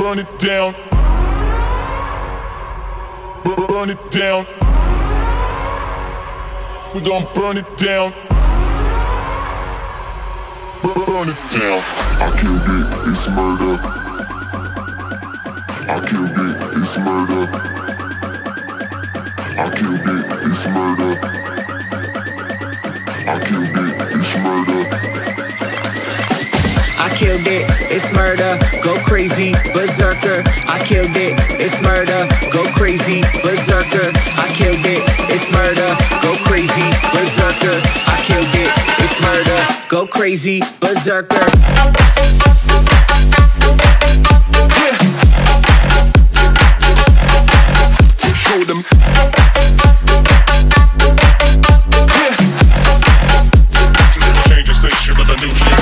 burn it down. Burn it down. We gon' burn it down. Burn it down. I killed it, it's murder. I killed it, it's murder. I killed it, it's murder. I killed it, it's murder. I killed it, it's murder, go crazy, berserker. I killed it, it's murder, go crazy, berserker. I killed it, it's murder, go crazy, berserker. I killed it, it's murder, go crazy, berserker. Show them. Change the station with a new shit.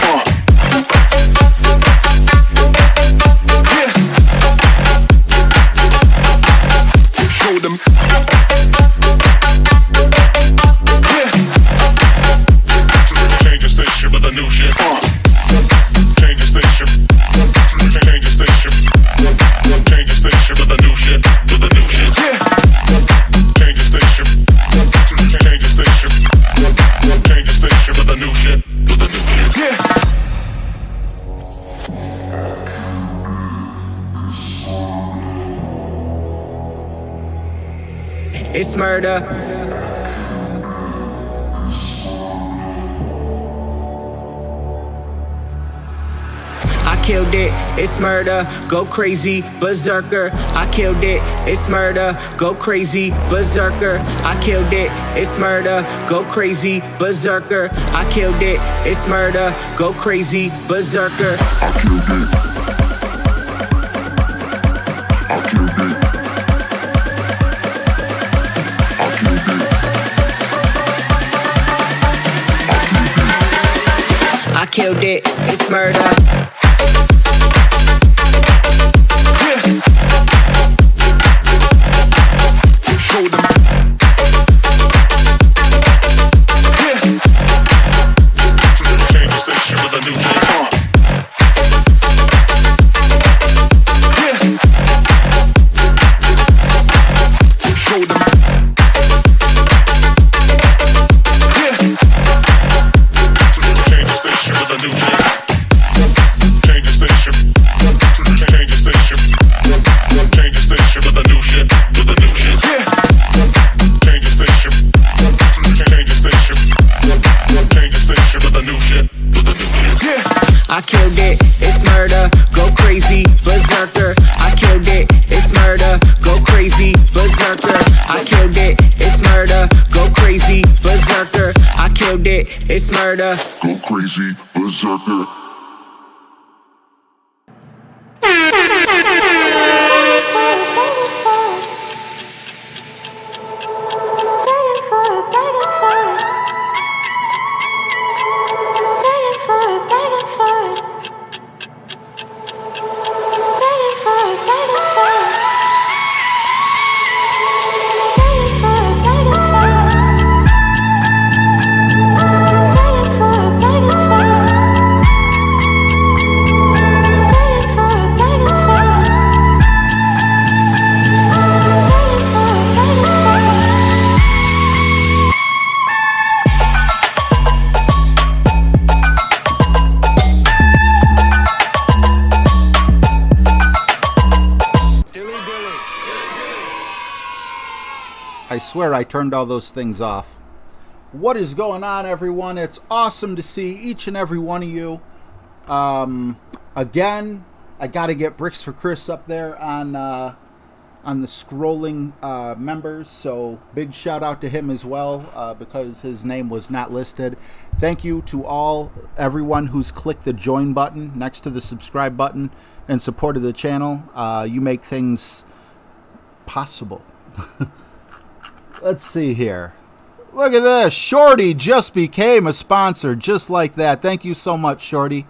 Show them. Change the station with a new shit. Change the station. Change the station. Change the station with a new shit. With a new shit. Change the station. Change the station. Change the station with a new shit. With a new shit. It's murder. I killed it, it's murder, go crazy, berserker. I killed it, it's murder, go crazy, berserker. I killed it, it's murder, go crazy, berserker. I killed it, it's murder, go crazy, berserker. I killed it. I killed it. I killed it. I killed it, it's murder. Show them. Change the station with a new shit. Show them. Change the station with a new shit. Change the station. Change the station. Change the station with a new shit. With a new shit. Change the station. Change the station. Change the station with a new shit. With a new shit. I killed it, it's murder, go crazy, berserker. I killed it, it's murder, go crazy, berserker. I killed it, it's murder, go crazy, berserker. I killed it, it's murder. Go crazy, berserker. I swear I turned all those things off. What is going on, everyone? It's awesome to see each and every one of you. Again, I got to get Bricks for Chris up there on the scrolling members, so big shout out to him as well because his name was not listed. Thank you to everyone who's clicked the join button next to the subscribe button and supported the channel. You make things possible. Let's see here. Look at this. Shorty just became a sponsor just like that. Thank you so much, Shorty.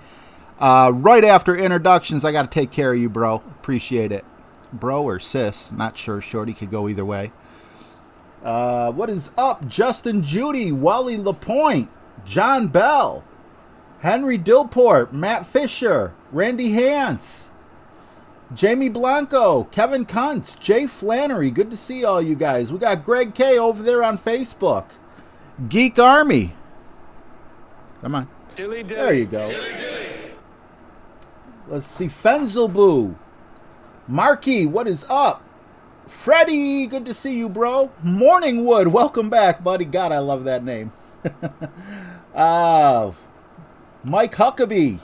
Right after introductions, I got to take care of you, bro. Appreciate it. Bro or sis. Not sure. Shorty could go either way. What is up? Justin Judy, Wally LaPointe, John Bell, Henry Dillport, Matt Fisher, Randy Hance. Jamie Blanco, Kevin Kuntz, Jay Flannery. Good to see all you guys. We got Greg K over there on Facebook. Geek Army. Come on. There you go. Let's see. Fenzelboo. Marky, what is up? Freddie, good to see you, bro. Morningwood, welcome back, buddy. God, I love that name. Mike Huckabee.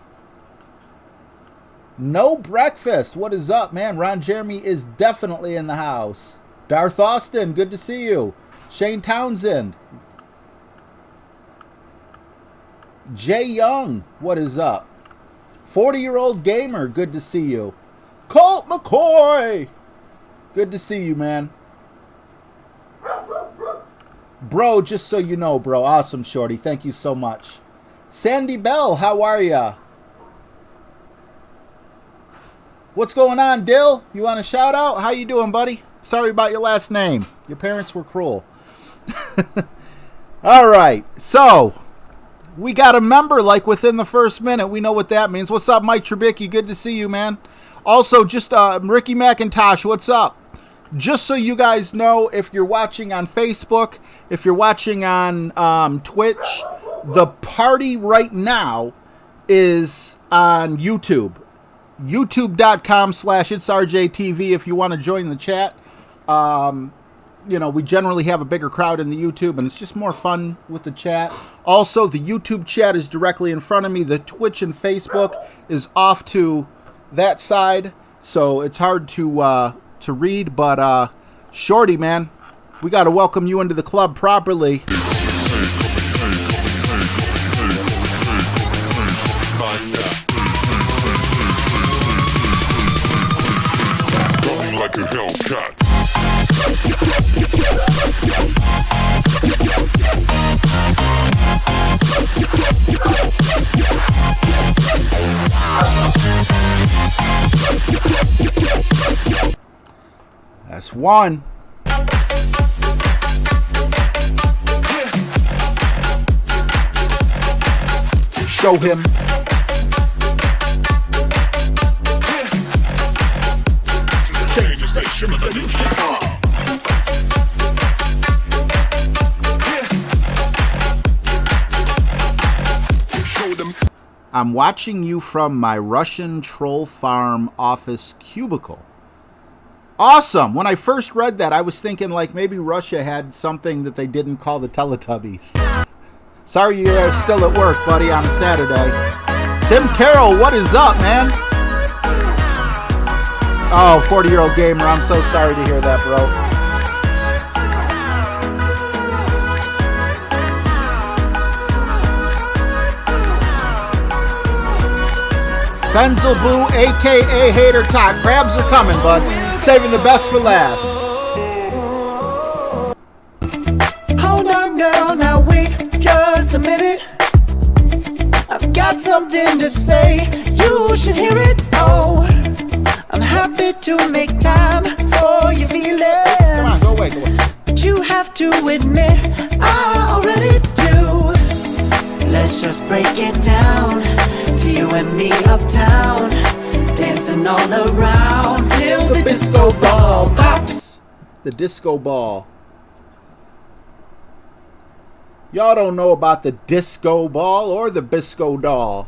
No Breakfast, what is up, man? Ron Jeremy is definitely in the house. Darth Austin, good to see you. Shane Townsend. Jay Young, what is up? 40-year-old gamer, good to see you. Colt McCoy, good to see you, man. Bro, just so you know, bro. Awesome, Shorty. Thank you so much. Sandy Bell, how are ya? What's going on, Dill? You want a shout out? How you doing, buddy? Sorry about your last name. Your parents were cruel. All right, so we got a member like within the first minute. We know what that means. What's up, Mike Trubicki? Good to see you, man. Also, just Ricky McIntosh, what's up? Just so you guys know, if you're watching on Facebook, if you're watching on Twitch, the party right now is on YouTube. YouTube.com/itsrjtv if you want to join the chat. You know, we generally have a bigger crowd in the YouTube, and it's just more fun with the chat. Also, the YouTube chat is directly in front of me. The Twitch and Facebook is off to that side, so it's hard to read. But Shorty, man, we got to welcome you into the club properly. Like a Hellcat. That's one. Show him. Change the station with a new shit. Show them. I'm watching you from my Russian troll farm office cubicle. Awesome. When I first read that, I was thinking like maybe Russia had something that they didn't call the Teletubbies. Sorry you're still at work, buddy, on a Saturday. Tim Carroll, what is up, man? Oh, 40-year-old gamer, I'm so sorry to hear that, bro. Fenzelboo, a.k.a. Hater Talk. Crabs are coming, bud. Saving the best for last. Hold on, girl, now wait just a minute. I've got something to say, you should hear it. Oh, I'm happy to make time for your feelings. Come on, go away, go away. But you have to admit, I already do. Let's just break it down to you and me uptown, dancing all around till the disco ball pops. The disco ball. Y'all don't know about the disco ball or the bisco doll.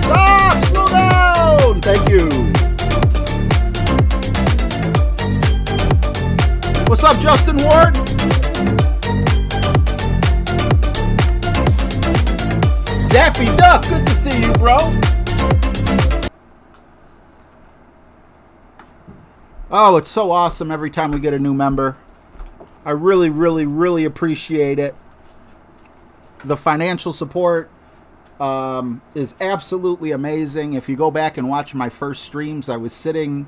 Stop! Slow down! Thank you. What's up, Justin Ward? Daffy Duck, good to see you, bro. Oh, it's so awesome every time we get a new member. I really, really, really appreciate it. The financial support is absolutely amazing. If you go back and watch my first streams, I was sitting...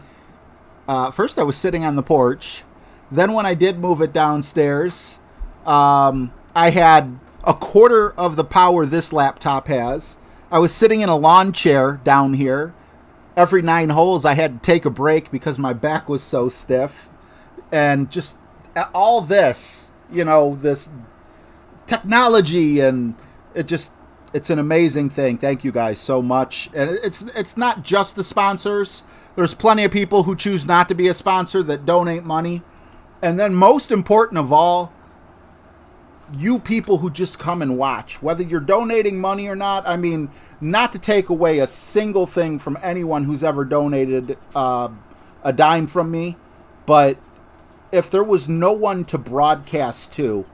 first, I was sitting on the porch. Then when I did move it downstairs, I had a quarter of the power this laptop has. I was sitting in a lawn chair down here. Every 9 holes, I had to take a break because my back was so stiff. And just all this, you know, this technology, and it's an amazing thing. Thank you guys so much. And it's not just the sponsors. There's plenty of people who choose not to be a sponsor that donate money. And then most important of all, you people who just come and watch, whether you're donating money or not. I mean, not to take away a single thing from anyone who's ever donated a dime from me, but if there was no one to broadcast to,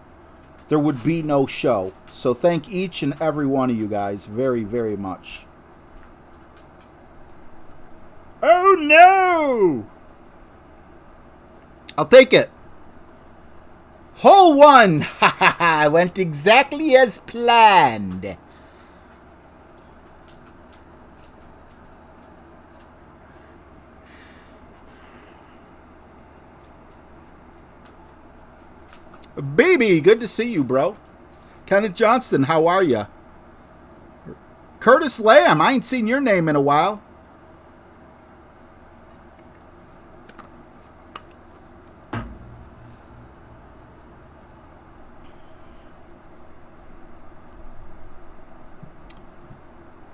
there would be no show. So thank each and every one of you guys very, very much. Oh no! I'll take it. Hole one! Ha ha ha! Went exactly as planned. Baby, good to see you, bro. Kenneth Johnston, how are you? Curtis Lamb, I ain't seen your name in a while.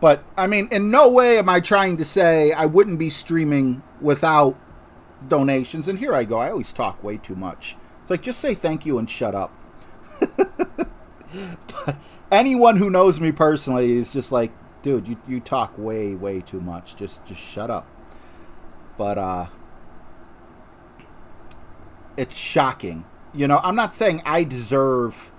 But, I mean, in no way am I trying to say I wouldn't be streaming without donations. And here I go. I always talk way too much. It's like, just say thank you and shut up. But anyone who knows me personally is just like, dude, you talk way, way too much. Just shut up. But, it's shocking. You know, I'm not saying I deserve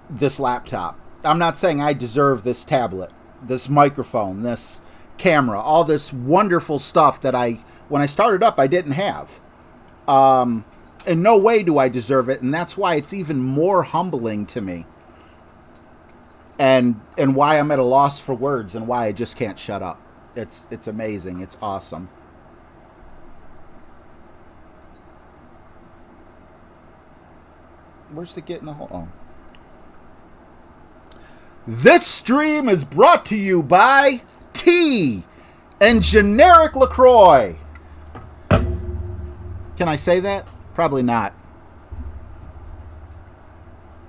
this laptop. I'm not saying I deserve this tablet, this microphone, this camera, all this wonderful stuff that when I started up, I didn't have. In no way do I deserve it, and that's why it's even more humbling to me. And why I'm at a loss for words, and why I just can't shut up. It's amazing. It's awesome. Where's the get in the hole? Oh. This stream is brought to you by tea and generic LaCroix. Can I say that? Probably not.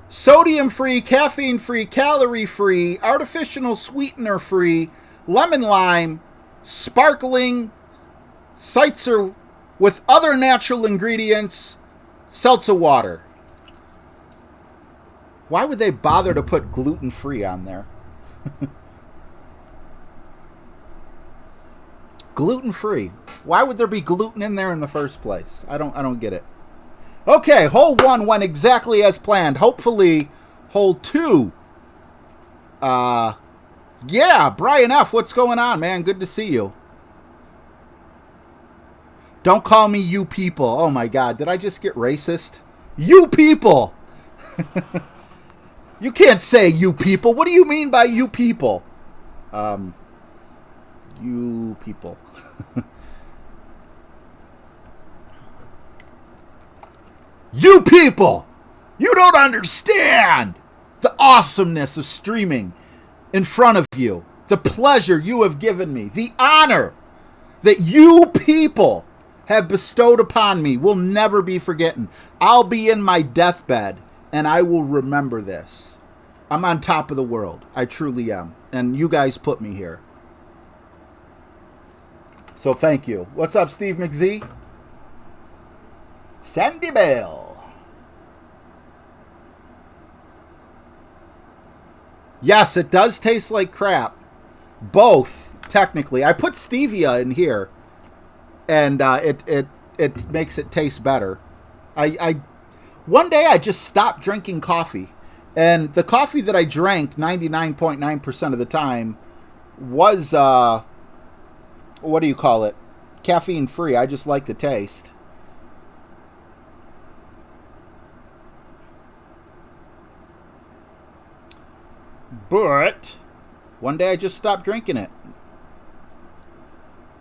Sodium-free, caffeine-free, calorie-free, artificial sweetener-free, lemon lime, sparkling, seltzer with other natural ingredients, seltzer water. Why would they bother to put gluten-free on there? Gluten-free. Why would there be gluten in there in the first place? I don't get it. Okay, hole one went exactly as planned. Hopefully, hole two. Yeah, Brian F., what's going on, man? Good to see you. Don't call me you people. Oh my God, did I just get racist? You people! You can't say you people. What do you mean by you people? You people. You people! You don't understand the awesomeness of streaming in front of you. The pleasure you have given me. The honor that you people have bestowed upon me will never be forgotten. I'll be in my deathbed, and I will remember this. I'm on top of the world. I truly am. And you guys put me here. So thank you. What's up, Steve McZ? Sandy Bell. Yes, it does taste like crap. Both, technically. I put stevia in here, and it makes it taste better. One day I just stopped drinking coffee, and the coffee that I drank 99.9% of the time was what do you call it? Caffeine free. I just like the taste. But one day I just stopped drinking it.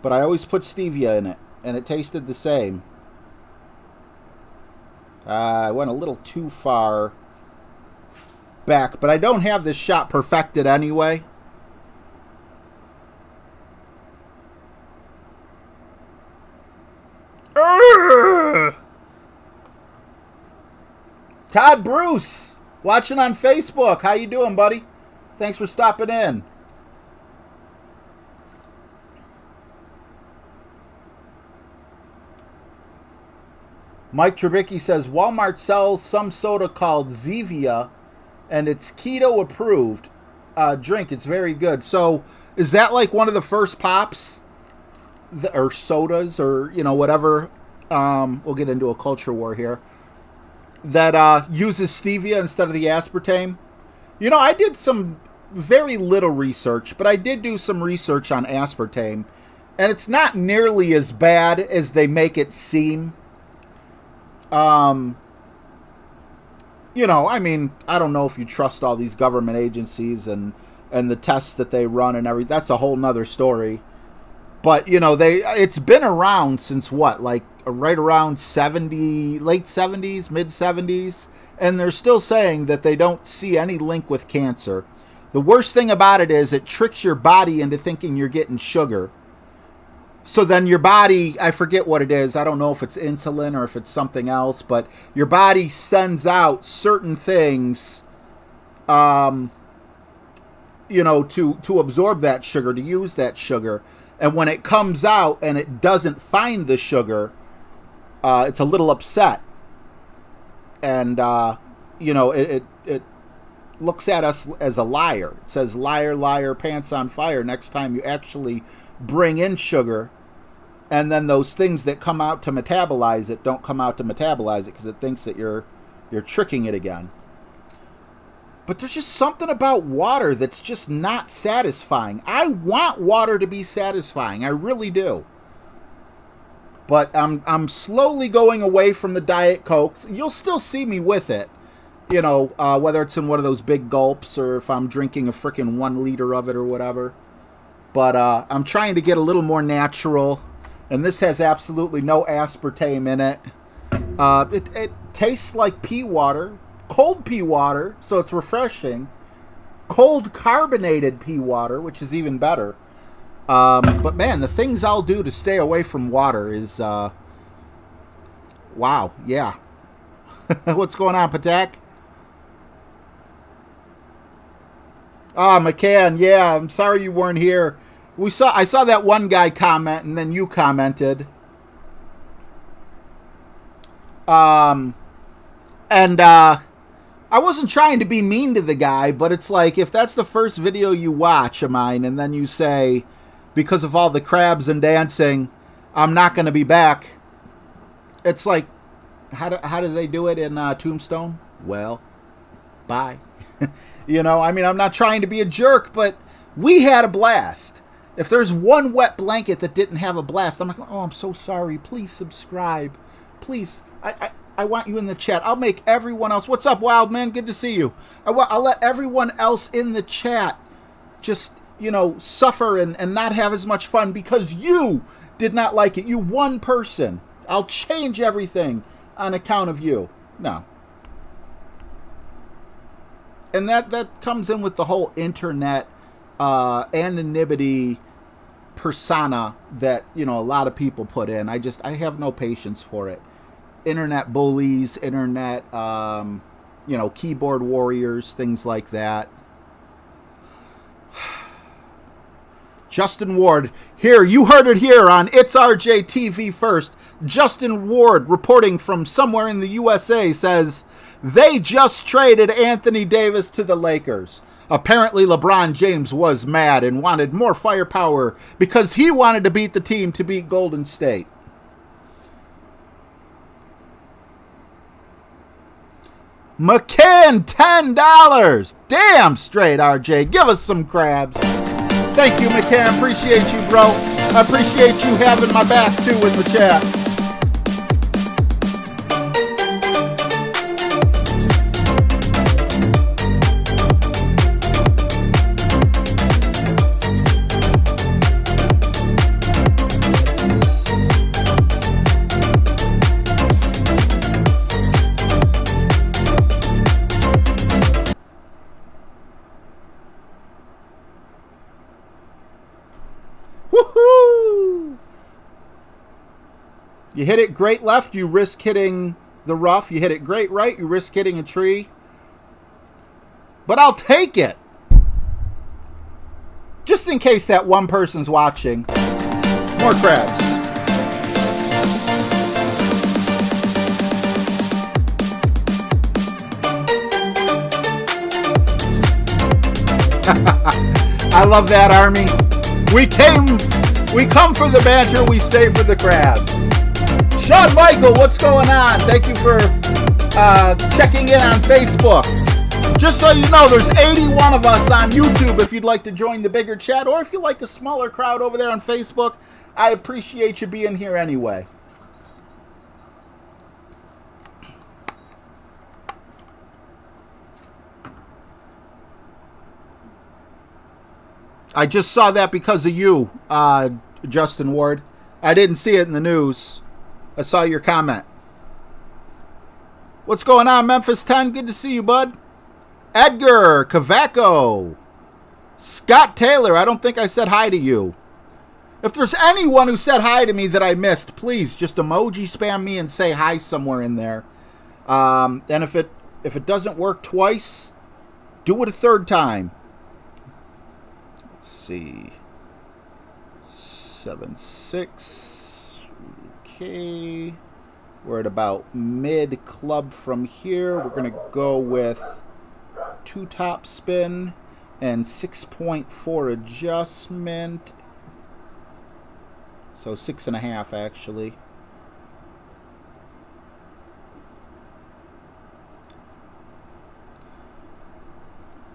But I always put stevia in it, and it tasted the same. I went a little too far back, but I don't have this shot perfected anyway. Todd Bruce, watching on Facebook. How you doing, buddy? Thanks for stopping in. Mike Trubicki says, Walmart sells some soda called Zevia, and it's keto approved. Drink, it's very good. So, is that like one of the first pops? Or sodas, or, you know, whatever. We'll get into a culture war here. That uses stevia instead of the aspartame. You know, I did some very little research, but I did do some research on aspartame. And it's not nearly as bad as they make it seem. You know, I mean, I don't know if you trust all these government agencies and the tests that they run and everything. That's a whole nother story. But, you know, it's been around since what? Like right around late 70s, mid 70s. And they're still saying that they don't see any link with cancer. The worst thing about it is it tricks your body into thinking you're getting sugar. So then your body, I forget what it is. I don't know if it's insulin or if it's something else, but your body sends out certain things, you know, to absorb that sugar, to use that sugar. And when it comes out and it doesn't find the sugar, it's a little upset. And, you know, it looks at us as a liar. It says, liar, liar, pants on fire, next time you actually bring in sugar. And then those things that come out to metabolize it don't come out to metabolize it because it thinks that you're tricking it again. But there's just something about water that's just not satisfying. I want water to be satisfying. I really do. But I'm slowly going away from the Diet Cokes. You'll still see me with it. You know, whether it's in one of those big gulps or if I'm drinking a frickin' 1 liter of it or whatever. But I'm trying to get a little more natural. And this has absolutely no aspartame in it. It tastes like pea water. Cold pea water, so it's refreshing. Cold carbonated pea water, which is even better. But man, the things I'll do to stay away from water is... wow, yeah. What's going on, Patak? McCann, yeah, I'm sorry you weren't here. I saw that one guy comment, and then you commented. I wasn't trying to be mean to the guy, but it's like, if that's the first video you watch of mine, and then you say, because of all the crabs and dancing, I'm not going to be back. It's like, how do they do it in Tombstone? Well, bye. You know, I mean, I'm not trying to be a jerk, but we had a blast. If there's one wet blanket that didn't have a blast, I'm like, oh, I'm so sorry. Please subscribe. Please. I want you in the chat. I'll make everyone else. What's up, Wildman? Good to see you. I'll let everyone else in the chat just, you know, suffer and not have as much fun because you did not like it. You one person. I'll change everything on account of you. No. And that comes in with the whole internet anonymity persona that, you know, a lot of people put in. I have no patience for it. Internet bullies, internet, you know, keyboard warriors, things like that. Justin Ward, here, you heard it here on It's RJ TV First. Justin Ward, reporting from somewhere in the USA, says, they just traded Anthony Davis to the Lakers. Apparently, LeBron James was mad and wanted more firepower because he wanted to beat the team to beat Golden State. McCann, $10. Damn straight, RJ. Give us some crabs. Thank you, McCann. Appreciate you, bro. I appreciate you having my back, too, in the chat. You hit it great left, you risk hitting the rough. You hit it great right. You risk hitting a tree. But I'll take it. Just in case that one person's watching. More crabs. I love that, Army. We come for the banter, we stay for the crabs. Sean Michael, what's going on? Thank you for checking in on Facebook. Just so you know, there's 81 of us on YouTube if you'd like to join the bigger chat, or if you like a smaller crowd over there on Facebook, I appreciate you being here anyway. I just saw that because of you, Justin Ward. I didn't see it in the news. I saw your comment. What's going on, Memphis 10? Good to see you, bud. Edgar Cavaco. Scott Taylor, I don't think I said hi to you. If there's anyone who said hi to me that I missed, please just emoji spam me and say hi somewhere in there. And if it doesn't work twice, do it a third time. Let's see. 7-6. Okay. We're at about mid club from here. We're going to go with 2 top spin and 6.4 adjustment. So 6.5 actually.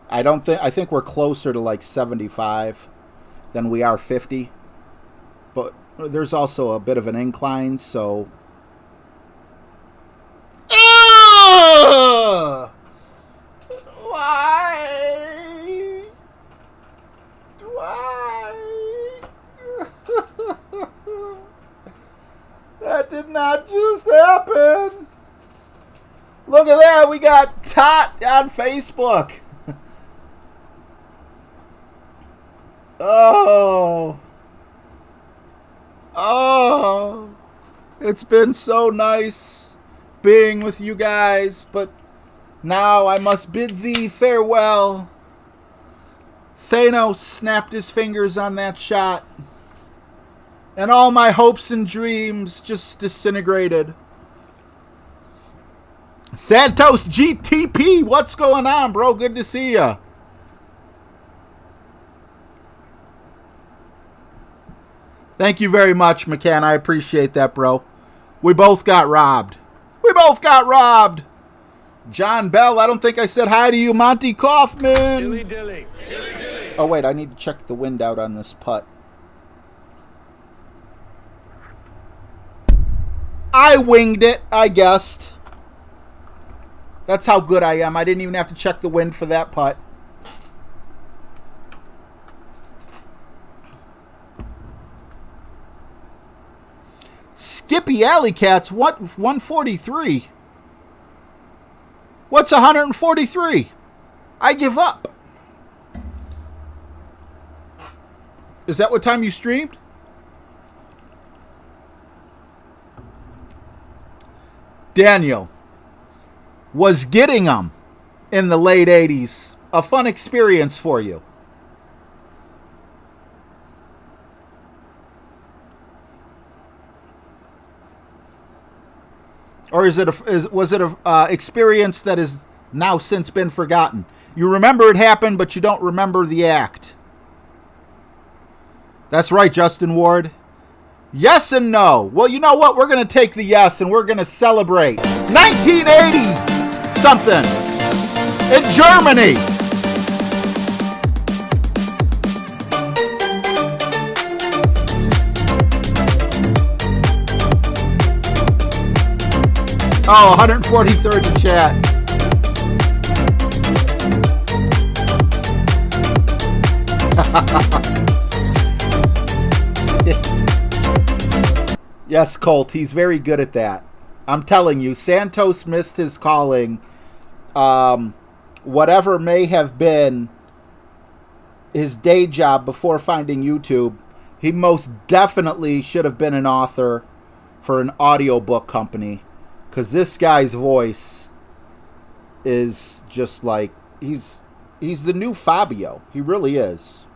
I think we're closer to like 75 than we are 50. But there's also a bit of an incline, so why? That did not just happen. Look at that. We got Tot on Facebook. Oh, it's been so nice being with you guys, but now I must bid thee farewell. Thanos snapped his fingers on that shot, and all my hopes and dreams just disintegrated. Santos GTP, what's going on, bro? Good to see ya. Thank you very much, McCann. I appreciate that, bro. We both got robbed. John Bell, I don't think I said hi to you. Monty Kaufman. Dilly dilly. Oh, wait, I need to check the wind out on this putt. I winged it, I guessed. That's how good I am. I didn't even have to check the wind for that putt. Skippy Alley Cats, what? 143. What's 143? I give up. Is that what time you streamed? Daniel, was getting them in the late 80s a fun experience for you? Or was it a experience that has now since been forgotten? You remember it happened, but you don't remember the act. That's right, Justin Ward. Yes and no. Well, you know what? We're going to take the yes and we're going to celebrate 1980 something in Germany. Oh, 143rd in chat. Yes, Colt, he's very good at that. I'm telling you, Santos missed his calling. Whatever may have been his day job before finding YouTube, he most definitely should have been an author for an audiobook company. Because this guy's voice is just like, he's the new Fabio. He really is.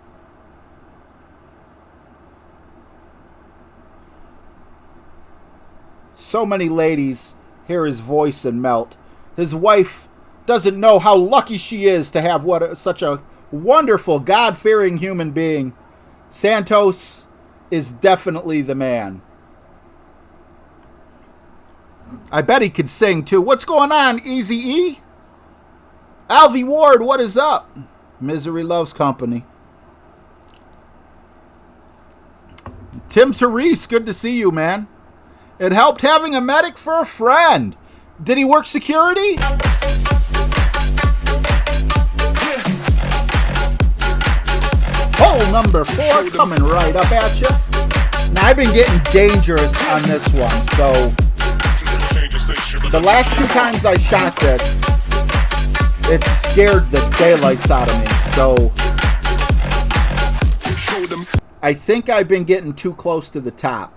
So many ladies hear his voice and melt. His wife doesn't know how lucky she is to have such a wonderful, God-fearing human being. Santos is definitely the man. I bet he could sing too. What's going on, Easy-E? Alvy Ward, what is up? Misery loves company. Tim Therese, good to see you, man. It helped having a medic for a friend. Did he work security? Hole number 4 coming right up at you. Now, I've been getting dangerous on this one, so the last 2 times I shot this, it scared the daylights out of me, so I think I've been getting too close to the top.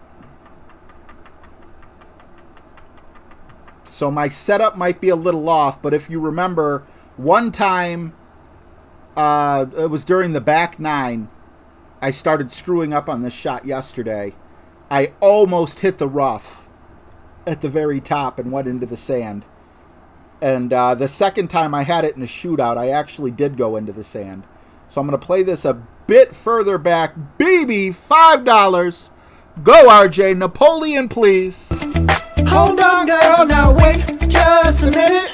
So my setup might be a little off, but if you remember, one time, it was during the back 9, I started screwing up on this shot yesterday. I almost hit the rough at the very top and went into the sand. And the second time I had it in a shootout, I actually did go into the sand. So I'm going to play this a bit further back. BB, $5. Go, RJ. Napoleon, please. Hold on, girl, now wait just a minute.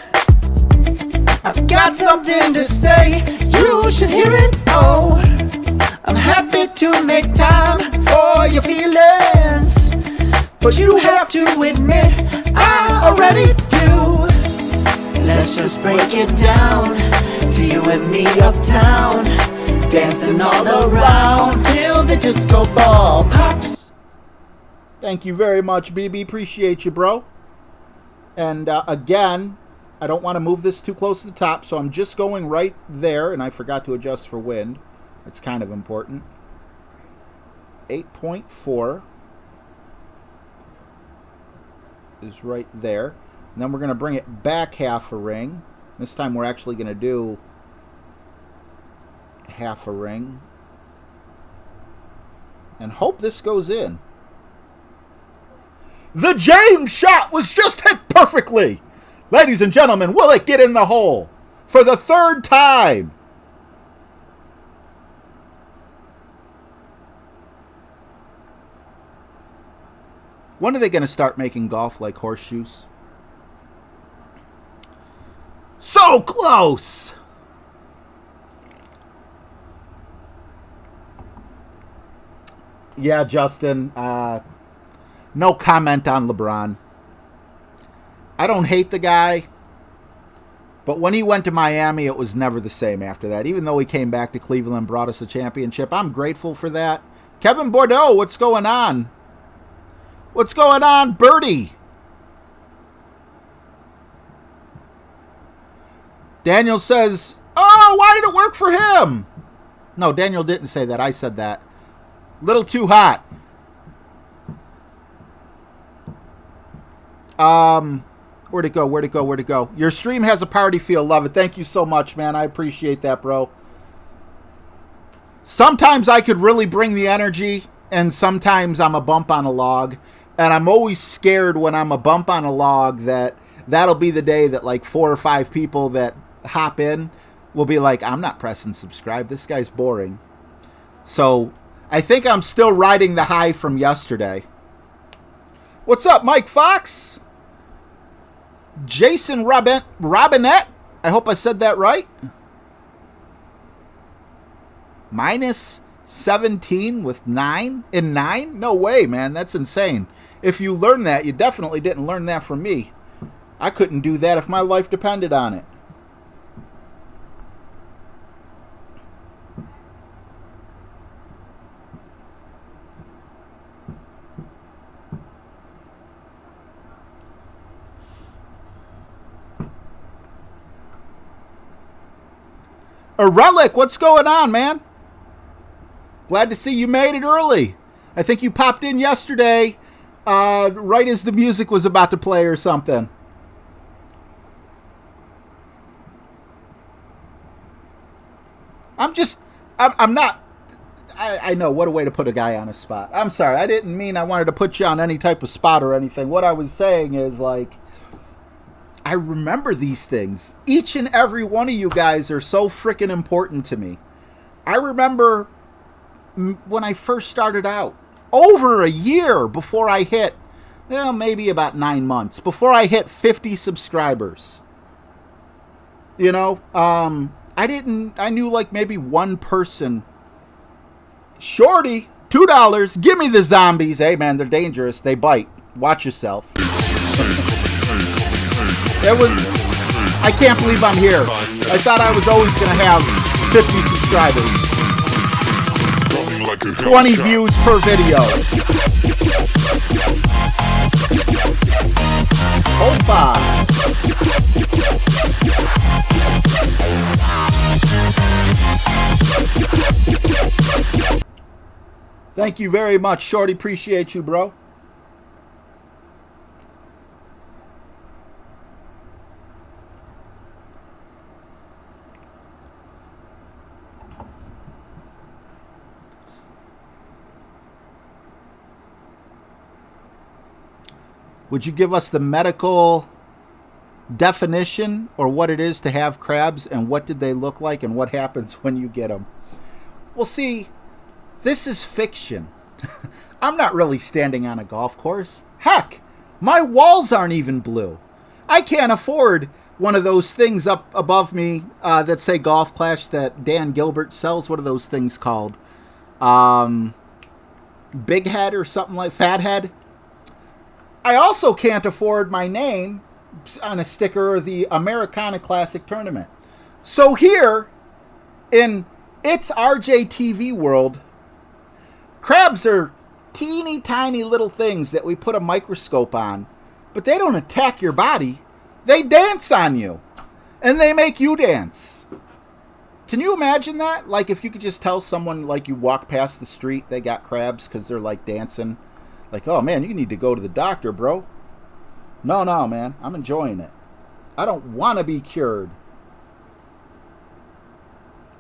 I've got something to say, you should hear it. Oh, I'm happy to make time for your feelings, but you have to admit I already do. Let's just break it down to you and me uptown, dancing all around till the disco ball pops. Thank you very much, BB. Appreciate you, bro. And again, I don't want to move this too close to the top, so I'm just going right there, and I forgot to adjust for wind. It's kind of important. 8.4 is right there. And then we're going to bring it back half a ring. This time we're actually going to do half a ring. And hope this goes in. The James shot was just hit perfectly. Ladies and gentlemen, will it get in the hole for the 3rd time? When are they going to start making golf like horseshoes? So close! Yeah, Justin, no comment on LeBron. I don't hate the guy, but when he went to Miami, it was never the same after that. Even though he came back to Cleveland and brought us a championship, I'm grateful for that. Kevin Bordeaux, what's going on? What's going on, Birdie? Daniel says, oh, why did it work for him? No, Daniel didn't say that. I said that. Little too hot. Where'd it go? Where'd it go? Where'd it go? Your stream has a party feel. Love it. Thank you so much, man. I appreciate that, bro. Sometimes I could really bring the energy, and sometimes I'm a bump on a log. And I'm always scared when I'm a bump on a log that'll be the day that like 4 or 5 people that hop in will be like, I'm not pressing subscribe. This guy's boring. So I think I'm still riding the high from yesterday. What's up, Mike Fox? Jason Robinette? I hope I said that right. Minus 17 with 9 in 9? No way, man. That's insane. If you learn that, you definitely didn't learn that from me. I couldn't do that if my life depended on it. A Relic, what's going on, man? Glad to see you made it early. I think you popped in yesterday, right as the music was about to play or something. I'm not. I know, what a way to put a guy on a spot. I'm sorry, I didn't mean I wanted to put you on any type of spot or anything. What I was saying is, like, I remember these things. Each and every one of you guys are so freaking important to me. I remember when I first started out, over a year before I hit, well, maybe about 9 months, before I hit 50 subscribers. You know, I knew like maybe one person. Shorty, $2. Give me the zombies. Hey, man, they're dangerous. They bite. Watch yourself. I can't believe I'm here. I thought I was always going to have 50 subscribers. 20 views per video. Opa. Thank you very much, Shorty. Appreciate you, bro. Would you give us the medical definition or what it is to have crabs and what did they look like and what happens when you get them? Well, see, this is fiction. I'm not really standing on a golf course. Heck, my walls aren't even blue. I can't afford one of those things up above me that say Golf Clash that Dan Gilbert sells. What are those things called? Big Head or something like Fat Head. I also can't afford my name on a sticker of the Americana Classic Tournament. So here, in It's RJTV world, crabs are teeny tiny little things that we put a microscope on, but they don't attack your body. They dance on you, and they make you dance. Can you imagine that? Like if you could just tell someone, like you walk past the street, they got crabs because they're like dancing. Like, oh man, you need to go to the doctor, bro. No, man, I'm enjoying it. I don't want to be cured.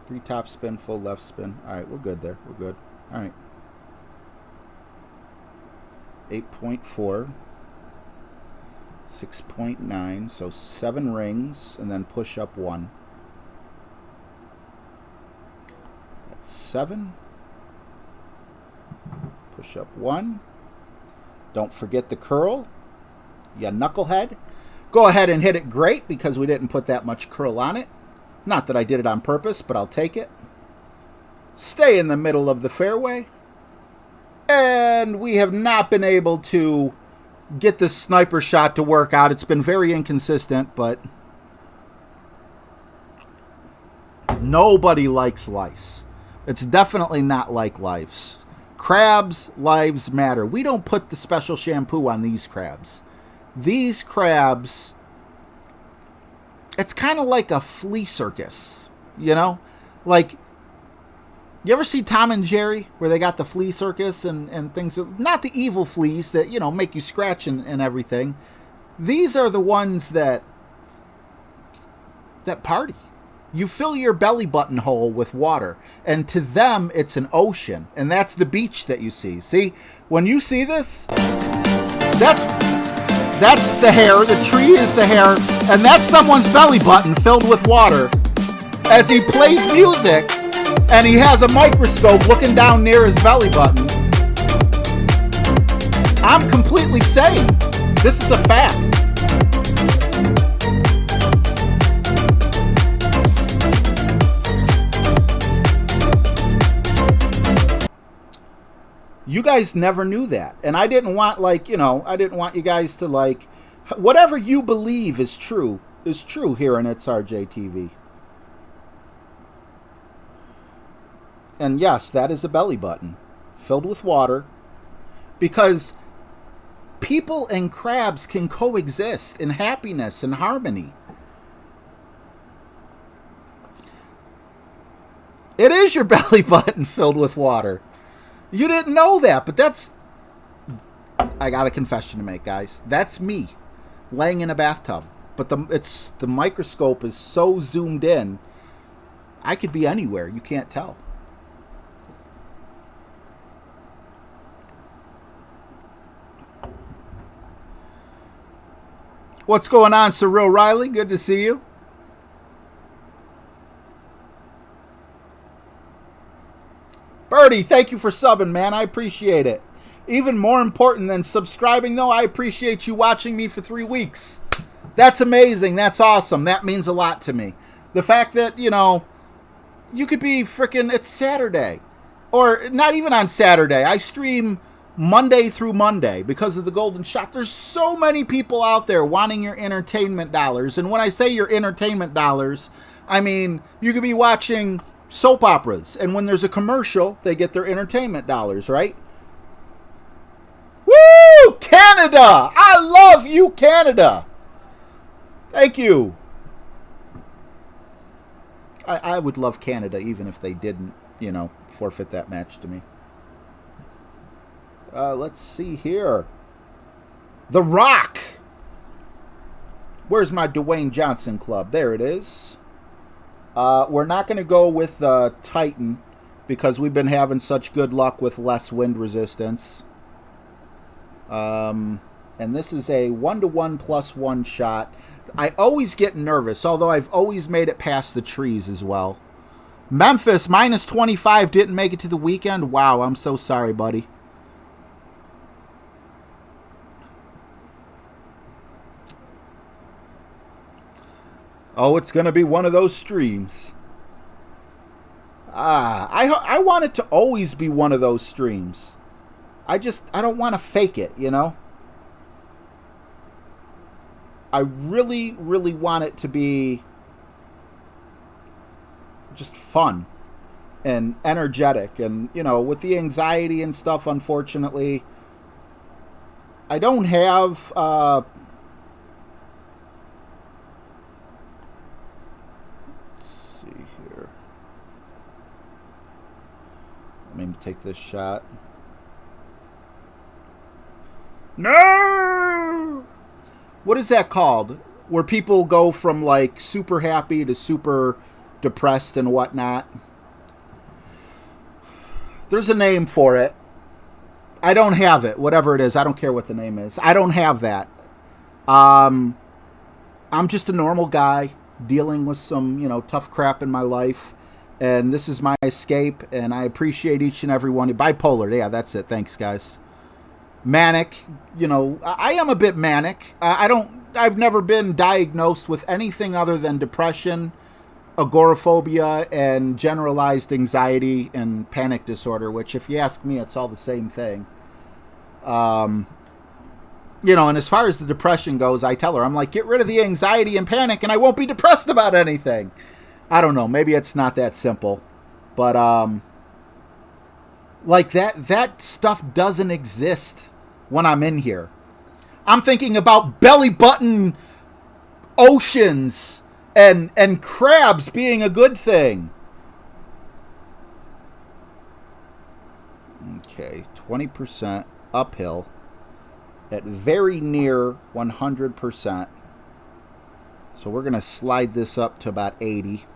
3 top spin, full left spin. All right, we're good there. We're good. All right. 8.4. 6.9. So 7 rings, and then push up 1. That's 7. Push up 1. Don't forget the curl. You knucklehead. Go ahead and hit it great because we didn't put that much curl on it. Not that I did it on purpose, but I'll take it. Stay in the middle of the fairway. And we have not been able to get this sniper shot to work out. It's been very inconsistent, but nobody likes lice. It's definitely not like lives. Crabs' lives matter. We don't put the special shampoo on these crabs. These crabs, it's kind of like a flea circus, you know? Like, you ever see Tom and Jerry where they got the flea circus and things? Not the evil fleas that, you know, make you scratch and everything. These are the ones that party. You fill your belly button hole with water, and to them, it's an ocean, and that's the beach that you see. See, when you see this, that's the hair, the tree is the hair, and that's someone's belly button filled with water as he plays music, and he has a microscope looking down near his belly button. I'm completely sane. This is a fact. You guys never knew that. And I didn't want, like, you know, I didn't want you guys to, like, whatever you believe is true here in It's RJTV. And yes, that is a belly button filled with water because people and crabs can coexist in happiness and harmony. It is your belly button filled with water. You didn't know that, but that's... I got a confession to make, guys. That's me laying in a bathtub. But the microscope is so zoomed in, I could be anywhere. You can't tell. What's going on, Cyril Riley? Good to see you. Birdie, thank you for subbing, man. I appreciate it. Even more important than subscribing, though, I appreciate you watching me for 3 weeks. That's amazing. That's awesome. That means a lot to me. The fact that, you know, you could be freaking, it's Saturday. Or not even on Saturday. I stream Monday through Monday because of the Golden Shot. There's so many people out there wanting your entertainment dollars. And when I say your entertainment dollars, I mean, you could be watching soap operas. And when there's a commercial, they get their entertainment dollars, right? Woo! Canada! I love you, Canada! Thank you. I would love Canada even if they didn't, you know, forfeit that match to me. Let's see here. The Rock. Where's my Dwayne Johnson club? There it is. We're not going to go with Titan because we've been having such good luck with less wind resistance. And this is a 1-to-1 +1 shot. I always get nervous, although I've always made it past the trees as well. Memphis, -25, didn't make it to the weekend. Wow, I'm so sorry, buddy. Oh, it's going to be one of those streams. I want it to always be one of those streams. I don't want to fake it, you know? I really, really want it to be just fun and energetic. And, you know, with the anxiety and stuff, unfortunately, I don't have... let's see here. Let me take this shot. No! What is that called? Where people go from, like, super happy to super depressed and whatnot. There's a name for it. I don't have it. Whatever it is. I don't care what the name is. I don't have that. I'm just a normal guy dealing with some, you know, tough crap in my life. And this is my escape. And I appreciate each and every one. Bipolar. Yeah, that's it. Thanks, guys. Manic, you know, I am a bit manic. I've never been diagnosed with anything other than depression, agoraphobia, and generalized anxiety and panic disorder, which if you ask me, it's all the same thing. You know, and as far as the depression goes, I tell her, I'm like, get rid of the anxiety and panic and I won't be depressed about anything. I don't know. Maybe it's not that simple, but, like that stuff doesn't exist when I'm in here. I'm thinking about belly button oceans and crabs being a good thing. Okay, 20% uphill at very near 100%. So we're going to slide this up to about 80.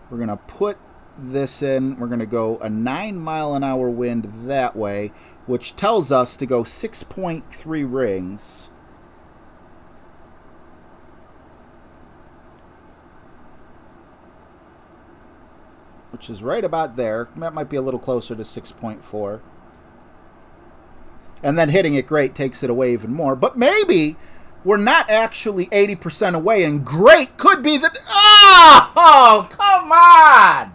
We're going to put this in. We're going to go a 9-mile-an-hour wind that way, which tells us to go 6.3 rings. Which is right about there. That might be a little closer to 6.4. And then hitting it great takes it away even more. But maybe we're not actually 80% away, and great could be the... Oh, come on!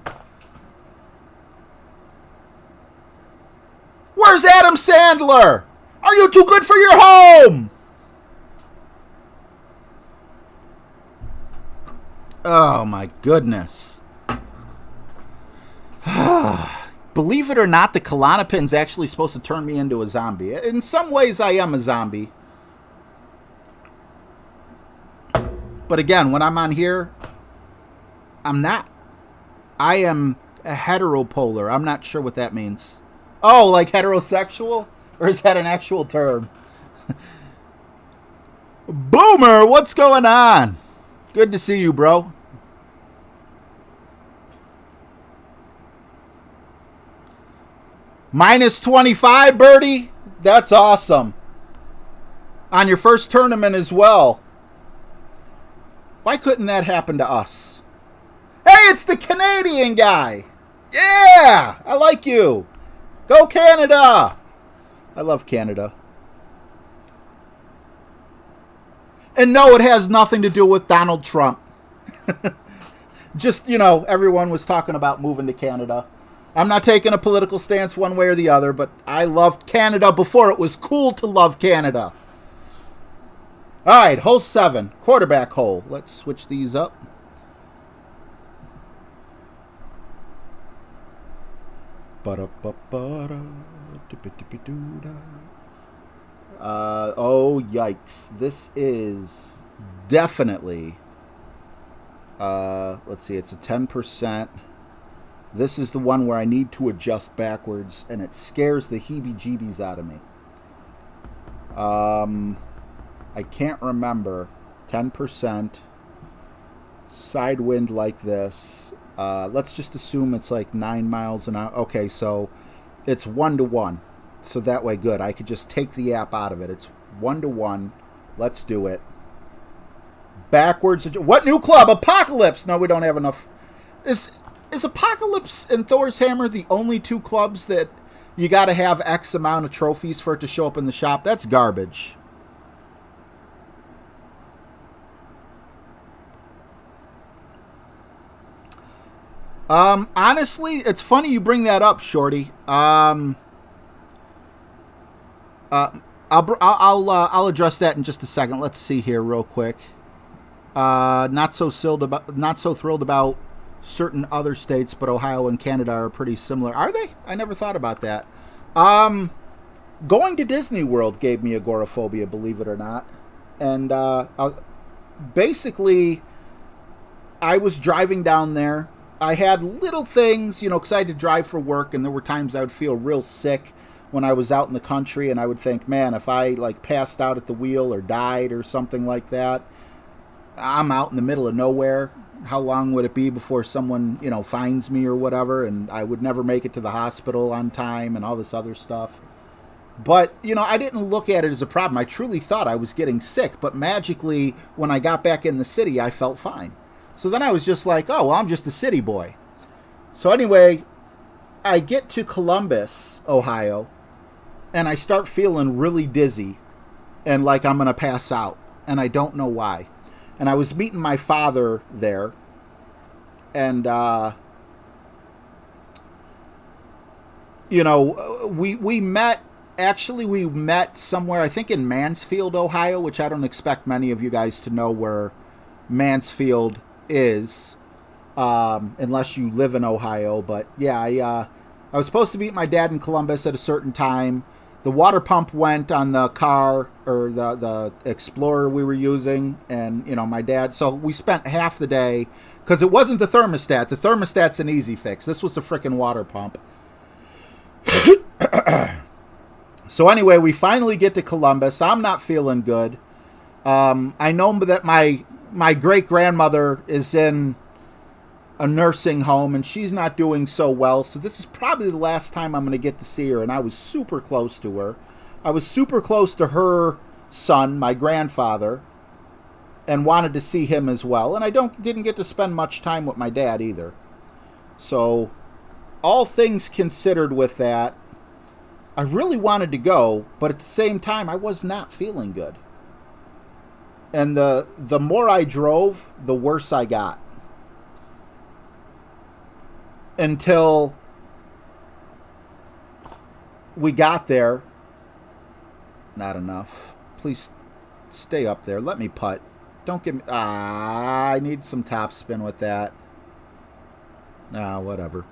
Where's Adam Sandler? Are you too good for your home? Oh, my goodness. Believe it or not, the Klonopin's actually supposed to turn me into a zombie. In some ways, I am a zombie. But again, when I'm on here, I'm not. I am a heteropolar. I'm not sure what that means. Oh, like heterosexual? Or is that an actual term? Boomer, what's going on? Good to see you, bro. Minus 25, Birdie. That's awesome. On your first tournament as well. Why couldn't that happen to us? Hey, it's the Canadian guy. Yeah, I like you. Go Canada. I love Canada. And no, it has nothing to do with Donald Trump. Just, everyone was talking about moving to Canada. I'm not taking a political stance one way or the other, but I loved Canada before it was cool to love Canada. All right, hole 7, quarterback hole. Let's switch these up. Oh, yikes. This is definitely, let's see, it's a 10%. This is the one where I need to adjust backwards, and it scares the heebie-jeebies out of me. I can't remember. 10%. Side wind like this. Let's just assume it's like 9 miles an hour. Okay, so it's 1-to-1. So that way, good. I could just take the app out of it. It's 1-to-1. Let's do it. Backwards. What new club? Apocalypse. No, we don't have enough. Is Apocalypse and Thor's Hammer the only 2 clubs that you got to have X amount of trophies for it to show up in the shop? That's garbage. Honestly, it's funny you bring that up, Shorty. I'll address that in just a second. Let's see here real quick. Not so thrilled about certain other states, but Ohio and Canada are pretty similar. Are they? I never thought about that. Going to Disney World gave me agoraphobia, believe it or not. And basically, I was driving down there. I had little things, because I had to drive for work, and there were times I would feel real sick when I was out in the country, and I would think, man, if I passed out at the wheel or died or something like that, I'm out in the middle of nowhere. How long would it be before someone, finds me or whatever, and I would never make it to the hospital on time and all this other stuff. But, I didn't look at it as a problem. I truly thought I was getting sick, but magically, when I got back in the city, I felt fine. So then I was just like, oh, well, I'm just a city boy. So anyway, I get to Columbus, Ohio, and I start feeling really dizzy and like I'm going to pass out. And I don't know why. And I was meeting my father there. And, we met somewhere, I think in Mansfield, Ohio, which I don't expect many of you guys to know where Mansfield is, unless you live in Ohio. But yeah, I was supposed to meet my dad in Columbus at a certain time. The water pump went on the car, or the Explorer we were using, and my dad, so we spent half the day, because it wasn't the thermostat. The thermostat's an easy fix. This was the frickin' water pump. So anyway, we finally get to Columbus. I'm not feeling good. I know that my great-grandmother is in a nursing home, and she's not doing so well. So this is probably the last time I'm going to get to see her, and I was super close to her. I was super close to her son, my grandfather, and wanted to see him as well. And I didn't get to spend much time with my dad either. So all things considered with that, I really wanted to go, but at the same time, I was not feeling good. And the more I drove, the worse I got. Until we got there. Not enough. Please stay up there. Let me putt. Don't give me... I need some top spin with that. Nah, whatever.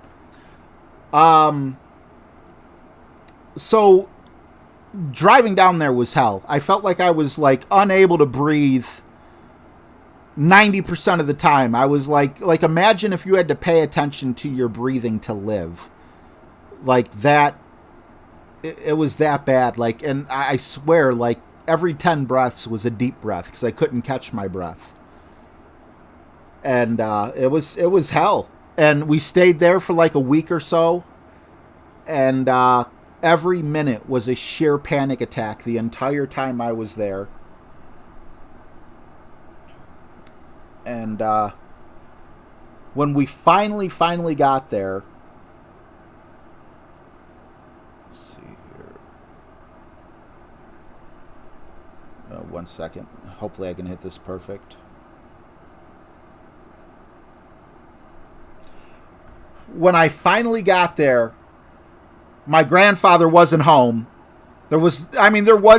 So driving down there was hell. I felt like I was unable to breathe 90% of the time. I was like imagine if you had to pay attention to your breathing to live. Like that, it was that bad. And I swear, every 10 breaths was a deep breath because I couldn't catch my breath. And it was hell. And we stayed there for a week or so. And every minute was a sheer panic attack the entire time I was there. And when we finally got there, let's see here. 1 second. Hopefully I can hit this perfect. When I finally got there, my grandfather wasn't home. There was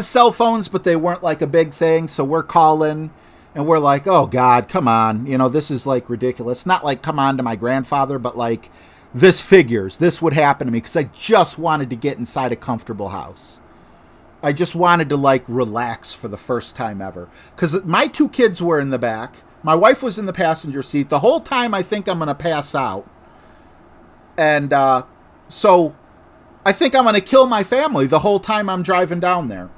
cell phones, but they weren't like a big thing. So we're calling and we're like, oh God, come on. You know, this is like ridiculous. Not like come on to my grandfather, but like this figures. This would happen to me because I just wanted to get inside a comfortable house. I just wanted to like relax for the first time ever. Because my 2 kids were in the back. My wife was in the passenger seat. The whole time I think I'm going to pass out. And so I think I'm going to kill my family the whole time I'm driving down there.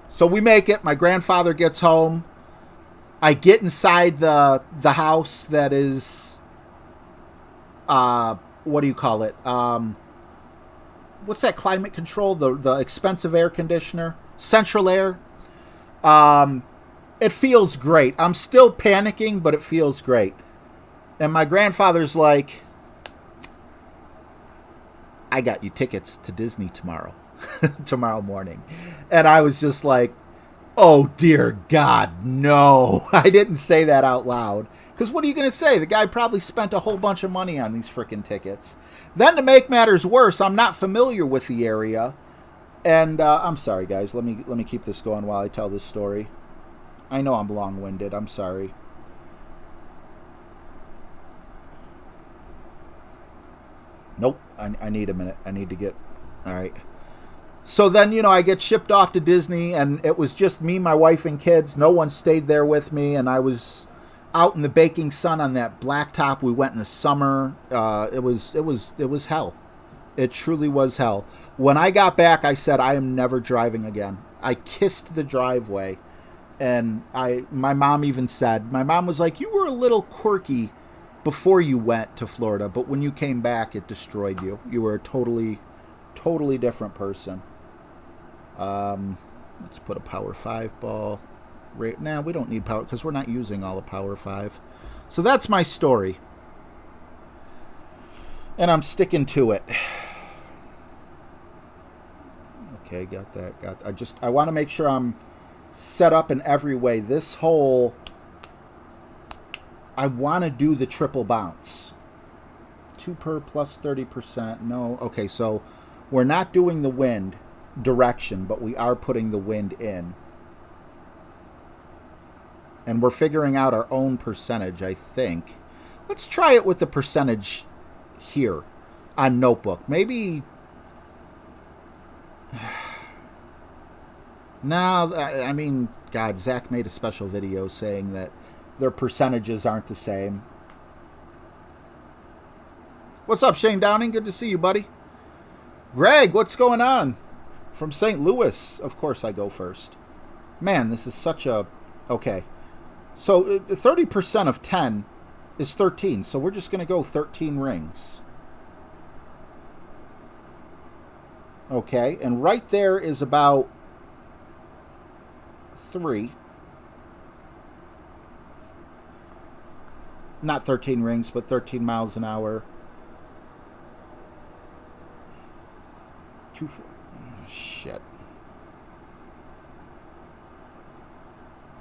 So we make it. My grandfather gets home. I get inside the house that is, what do you call it? What's that climate control? The expensive air conditioner? Central Air. It feels great. I'm still panicking, but it feels great. And my grandfather's like, I got you tickets to Disney tomorrow morning. And I was just like, oh dear God, no. I didn't say that out loud. Because what are you going to say? The guy probably spent a whole bunch of money on these freaking tickets. Then to make matters worse, I'm not familiar with the area. And I'm sorry, guys. Let me keep this going while I tell this story. I know I'm long-winded. I'm sorry. Nope. I need a minute. I need to get... All right. So then, you know, I get shipped off to Disney, and it was just me, my wife, and kids. No one stayed there with me, and I was out in the baking sun on that blacktop. We went in the summer. It was hell. It truly was hell. When I got back, I said, I am never driving again. I kissed the driveway, and my mom even said, my mom was like, you were a little quirky before you went to Florida, but when you came back, it destroyed you. You were a totally different person. Let's put a Power 5 ball. Nah, we don't need power because we're not using all the Power 5. So that's my story. And I'm sticking to it. Okay, got that. I want to make sure I'm set up in every way. This whole... I want to do the triple bounce. 2 per plus 30%. No. Okay, so we're not doing the wind direction, but we are putting the wind in. And we're figuring out our own percentage, I think. Let's try it with the percentage here on Notebook. Maybe... No, I mean, God, Zach made a special video saying that their percentages aren't the same. What's up, Shane Downing? Good to see you, buddy. Greg, what's going on? From St. Louis. Of course I go first. Man, this is such a... Okay. So 30% of 10 is 13. So we're just going to go 13 rings. Okay. And right there is about 3. Not 13 rings, but 13 miles an hour. 2, 4. Oh, shit.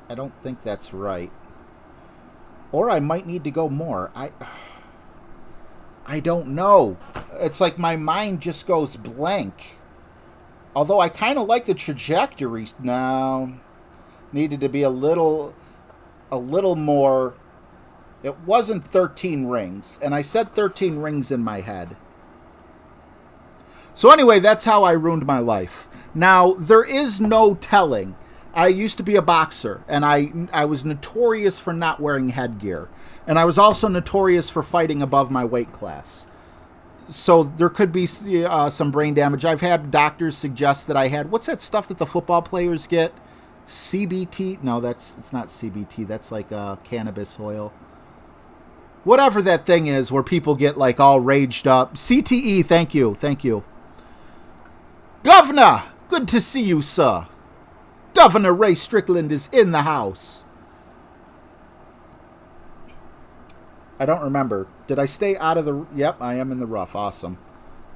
I don't think that's right. Or I might need to go more. I don't know. It's like my mind just goes blank. Although I kind of like the trajectory. No. Needed to be a little more. It wasn't 13 rings. And I said 13 rings in my head. So anyway, that's how I ruined my life. Now, there is no telling. I used to be a boxer, and I was notorious for not wearing headgear. And I was also notorious for fighting above my weight class. So there could be some brain damage. I've had doctors suggest that I had... What's that stuff that the football players get? CBT? No, it's not CBT. That's like cannabis oil. whatever that thing is where people get like all raged up. CTE, thank you. Thank you. Governor, good to see you, sir. Governor Ray Strickland is in the house. I don't remember. Did I stay out of the... Yep, I am in the rough. Awesome.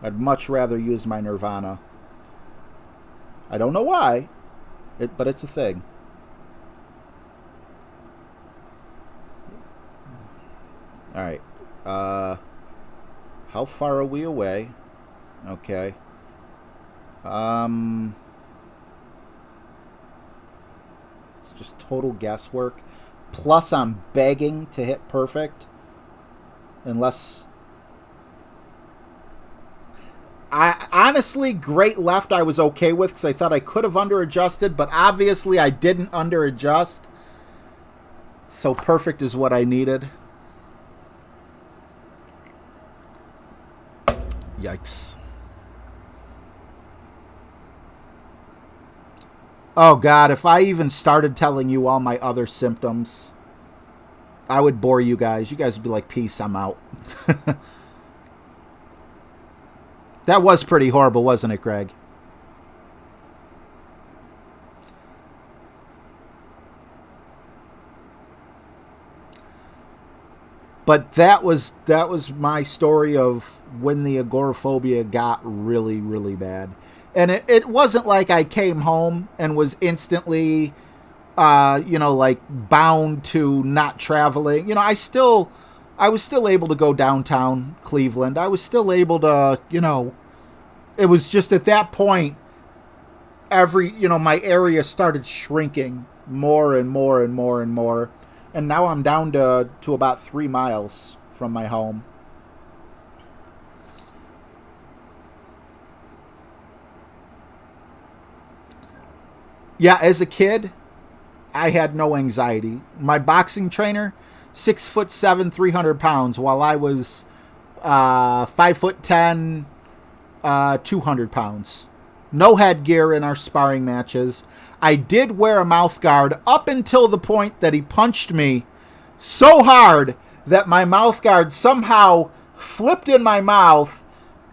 I'd much rather use my Nirvana. I don't know why, but it's a thing. Alright. How far are we away? Okay. It's just total guesswork. Plus I'm begging to hit perfect. Unless... honestly, great left I was okay with because I thought I could have under-adjusted, but obviously I didn't under-adjust. So perfect is what I needed. Yikes. Oh, God, if I even started telling you all my other symptoms, I would bore you guys. You guys would be like, peace, I'm out. That was pretty horrible, wasn't it, Greg? But that was my story of when the agoraphobia got really, really bad. And it wasn't like I came home and was instantly, like bound to not traveling. I was still able to go downtown Cleveland. I was still able to, it was just at that point, my area started shrinking more and more and more and more. And now I'm down to about 3 miles from my home. Yeah, as a kid, I had no anxiety. My boxing trainer, 6'7", 300 pounds, while I was 5'10", 200 pounds. No headgear in our sparring matches. I did wear a mouth guard up until the point that he punched me so hard that my mouth guard somehow flipped in my mouth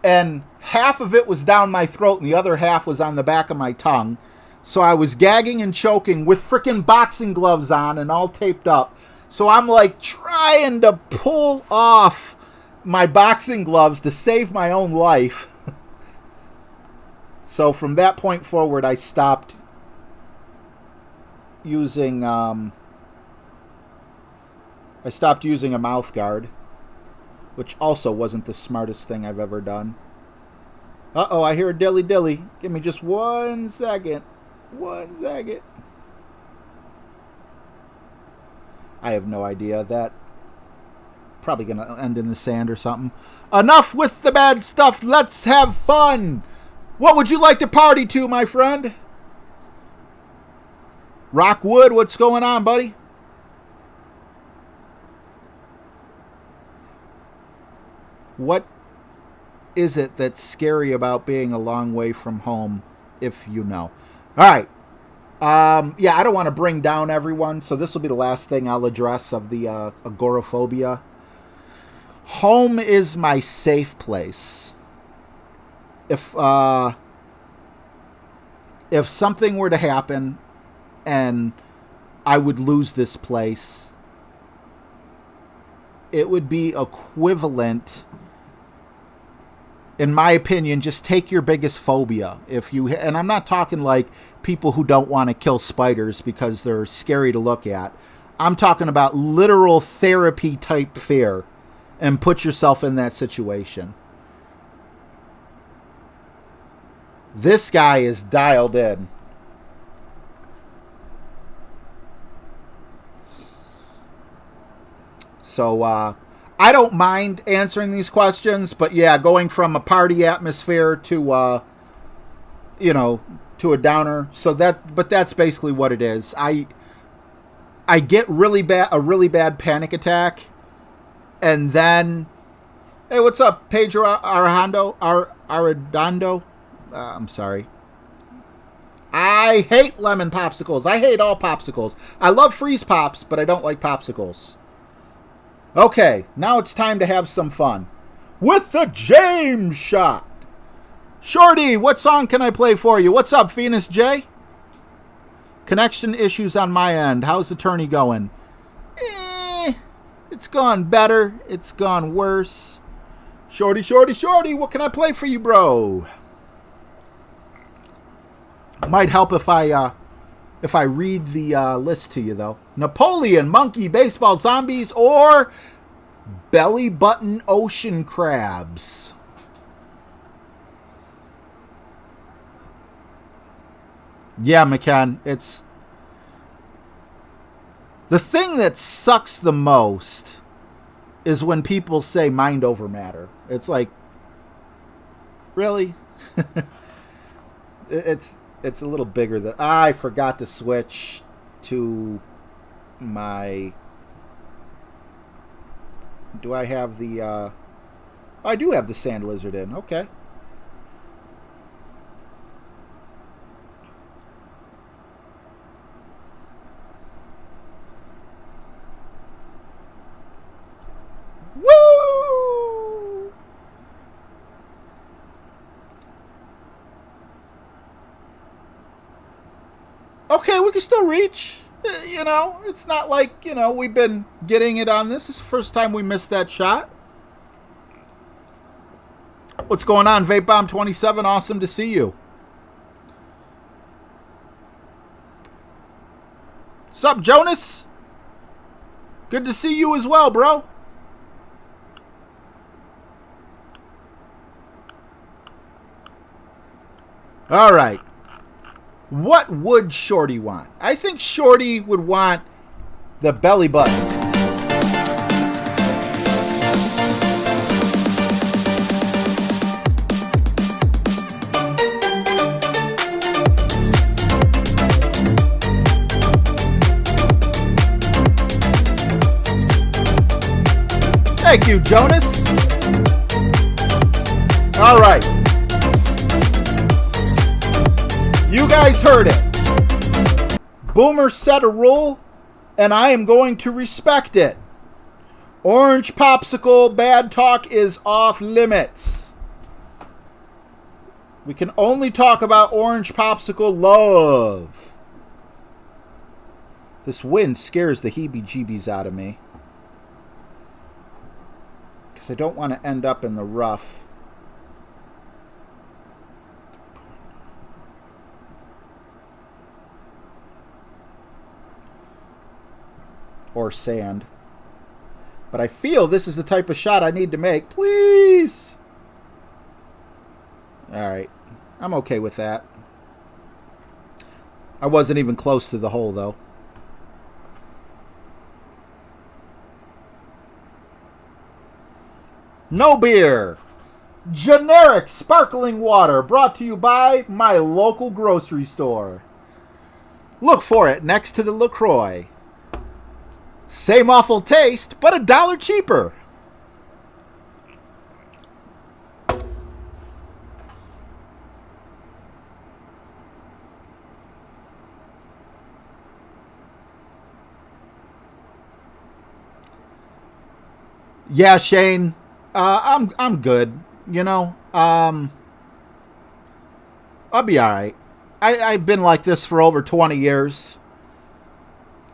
and half of it was down my throat and the other half was on the back of my tongue. So I was gagging and choking with frickin' boxing gloves on and all taped up. So I'm like trying to pull off my boxing gloves to save my own life. So from that point forward, I stopped using a mouth guard, which also wasn't the smartest thing I've ever done. Uh-oh, I hear a dilly-dilly. Give me just 1 second. 1 second. I have no idea. That probably gonna end in the sand or something. Enough with the bad stuff. Let's have fun. What would you like to party to, my friend? Rockwood, what's going on, buddy? What is it that's scary about being a long way from home, if you know? All right. Yeah, I don't want to bring down everyone, so this will be the last thing I'll address of the agoraphobia. Home is my safe place. If something were to happen and I would lose this place, it would be equivalent, in my opinion, just take your biggest phobia. And I'm not talking like people who don't want to kill spiders because they're scary to look at. I'm talking about literal therapy type fear and put yourself in that situation. This guy is dialed in. So, I don't mind answering these questions, but yeah, going from a party atmosphere to, to a downer. So but that's basically what it is. I get a really bad panic attack, and then, hey, what's up, Pedro Arredondo? I'm sorry. I hate lemon popsicles. I hate all popsicles. I love freeze pops, but I don't like popsicles. Okay, now it's time to have some fun with the James Shot. Shorty, what song can I play for you? What's up, Venus J? Connection issues on my end. How's the tourney going? It's gone better. It's gone worse. Shorty, shorty, shorty, what can I play for you, bro? Might help if I read the list to you, though. Napoleon, monkey, baseball, zombies, or belly button ocean crabs. Yeah, McCann, it's... The thing that sucks the most is when people say mind over matter. It's like, really? It's a little bigger than... I forgot to switch to my... Do I have the... I do have the sand lizard in. Okay. Woo! Okay, we can still reach. You know, it's not like, you know, we've been getting it on this. This is the first time we missed that shot. What's going on, Vape Bomb 27? Awesome to see you. Sup, Jonas? Good to see you as well, bro. All right. What would Shorty want? I think Shorty would want the belly button. Thank you, Jonas. All right. You guys heard it. Boomer set a rule, and I am going to respect it. Orange popsicle bad talk is off limits. We can only talk about orange popsicle love. This wind scares the heebie-jeebies out of me. Because I don't want to end up in the rough. Or sand. But I feel this is the type of shot I need to make. Please! Alright. I'm okay with that. I wasn't even close to the hole, though. No beer. Generic sparkling water brought to you by my local grocery store. Look for it next to the LaCroix. Same awful taste, but $1 cheaper. Yeah, Shane. I'm good. You know, I'll be all right. I've been like this for over 20 years.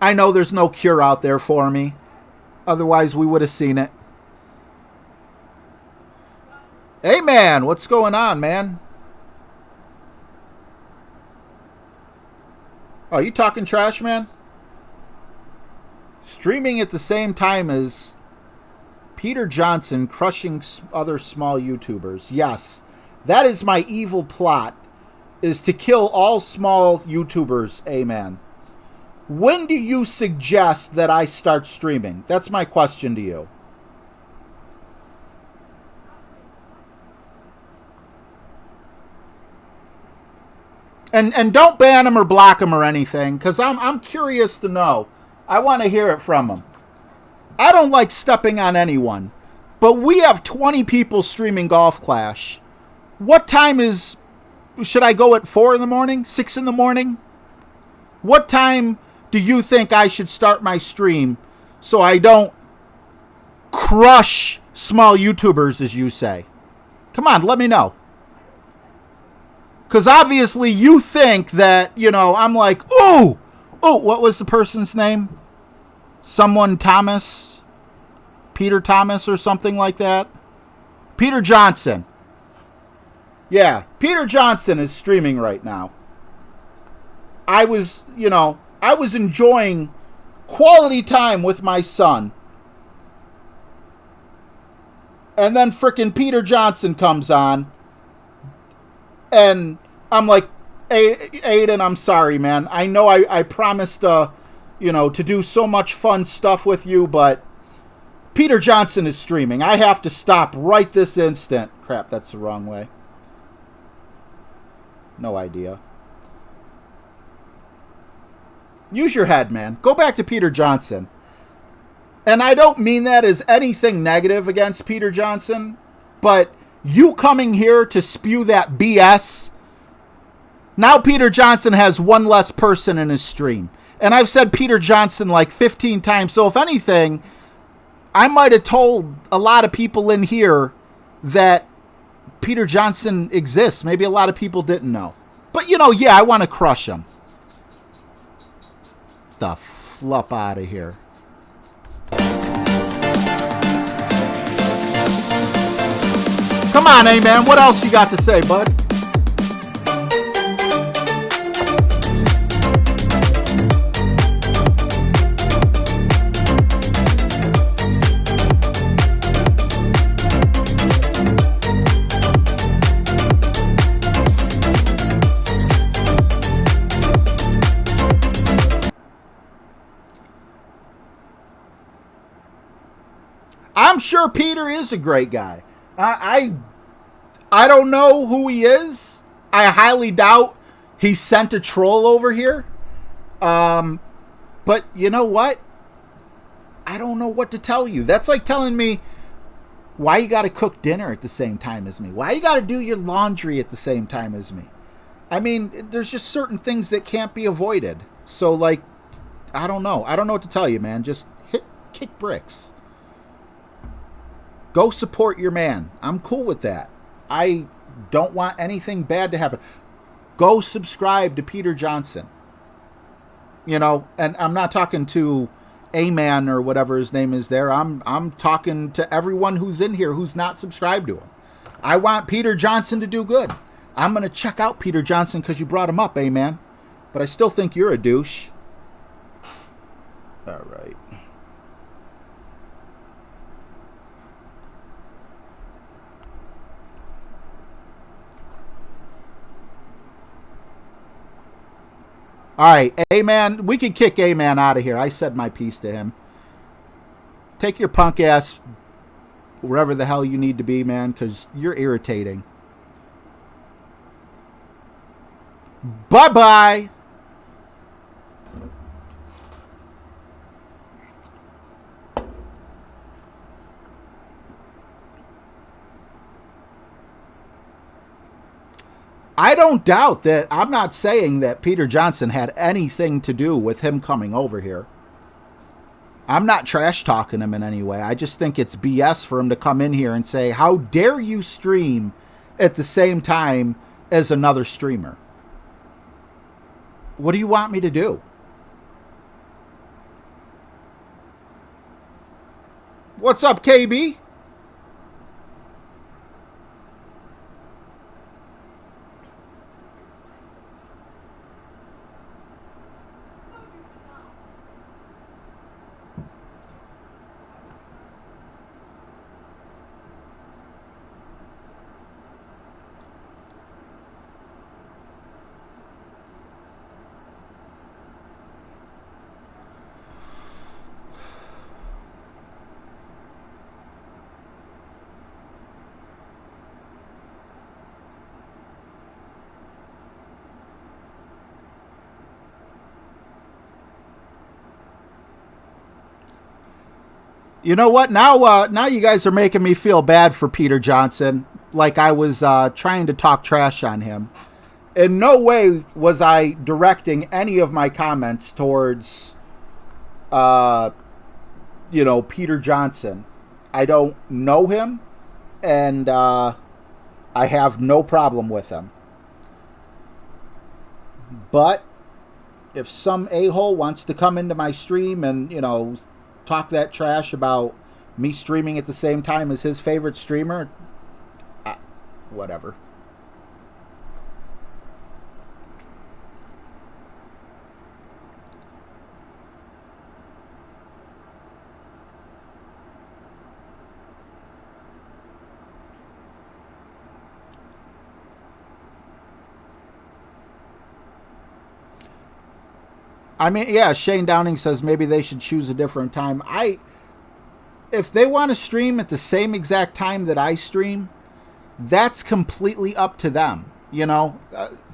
I know there's no cure out there for me. Otherwise, we would have seen it. Hey, man, what's going on, man? Oh, you talking trash, man? Streaming at the same time as Peter Johnson crushing other small YouTubers. Yes, that is my evil plot, is to kill all small YouTubers. Amen. When do you suggest that I start streaming? That's my question to you. And don't ban him or block him or anything, because I'm curious to know. I want to hear it from him. I don't like stepping on anyone, but we have 20 people streaming Golf Clash. What time is... Should I go at 4 in the morning? 6 in the morning? What time do you think I should start my stream so I don't crush small YouTubers, as you say? Come on, let me know. Because obviously you think that, you know, I'm like, ooh, what was the person's name? Someone Thomas? Peter Thomas or something like that? Peter Johnson. Yeah, Peter Johnson is streaming right now. I was enjoying quality time with my son. And then frickin' Peter Johnson comes on. And I'm like, Aiden, I'm sorry, man. I know I promised, to do so much fun stuff with you, but Peter Johnson is streaming. I have to stop right this instant. Crap, that's the wrong way. No idea. Use your head, man. Go back to Peter Johnson. And I don't mean that as anything negative against Peter Johnson, but you coming here to spew that BS, now Peter Johnson has one less person in his stream. And I've said Peter Johnson like 15 times, so if anything, I might have told a lot of people in here that Peter Johnson exists. Maybe a lot of people didn't know. But, yeah, I want to crush him. The fluff out of here. Come on, A-Man. What else you got to say, bud? I'm sure Peter is a great guy. I don't know who he is. I highly doubt he sent a troll over here. But you know what? I don't know what to tell you. That's like telling me why you got to cook dinner at the same time as me. Why you got to do your laundry at the same time as me. I mean, there's just certain things that can't be avoided. So, like, I don't know. I don't know what to tell you, man. Just kick bricks. Go support your man. I'm cool with that. I don't want anything bad to happen. Go subscribe to Peter Johnson. And I'm not talking to A-Man or whatever his name is there. I'm talking to everyone who's in here who's not subscribed to him. I want Peter Johnson to do good. I'm going to check out Peter Johnson because you brought him up, A-Man. But I still think you're a douche. All right. All right, A-Man, we can kick A-Man out of here. I said my piece to him. Take your punk ass wherever the hell you need to be, man, because you're irritating. Bye-bye. I don't doubt that. I'm not saying that Peter Johnson had anything to do with him coming over here. I'm not trash talking him in any way. I just think it's BS for him to come in here and say, how dare you stream at the same time as another streamer? What do you want me to do? What's up, KB? You know what? Now you guys are making me feel bad for Peter Johnson, like I was trying to talk trash on him. In no way was I directing any of my comments towards, Peter Johnson. I don't know him, and I have no problem with him. But if some a-hole wants to come into my stream and, you know, talk that trash about me streaming at the same time as his favorite streamer, whatever. I mean, yeah, Shane Downing says maybe they should choose a different time. If they want to stream at the same exact time that I stream, that's completely up to them. You know,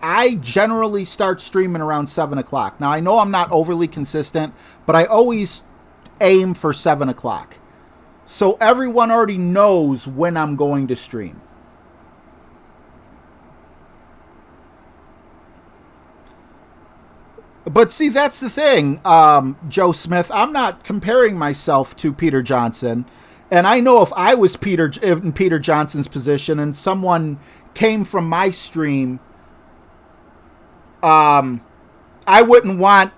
I generally start streaming around 7 o'clock. Now, I know I'm not overly consistent, but I always aim for 7 o'clock. So everyone already knows when I'm going to stream. But see, that's the thing, Joe Smith. I'm not comparing myself to Peter Johnson. And I know if I was in Peter Johnson's position and someone came from my stream, I wouldn't want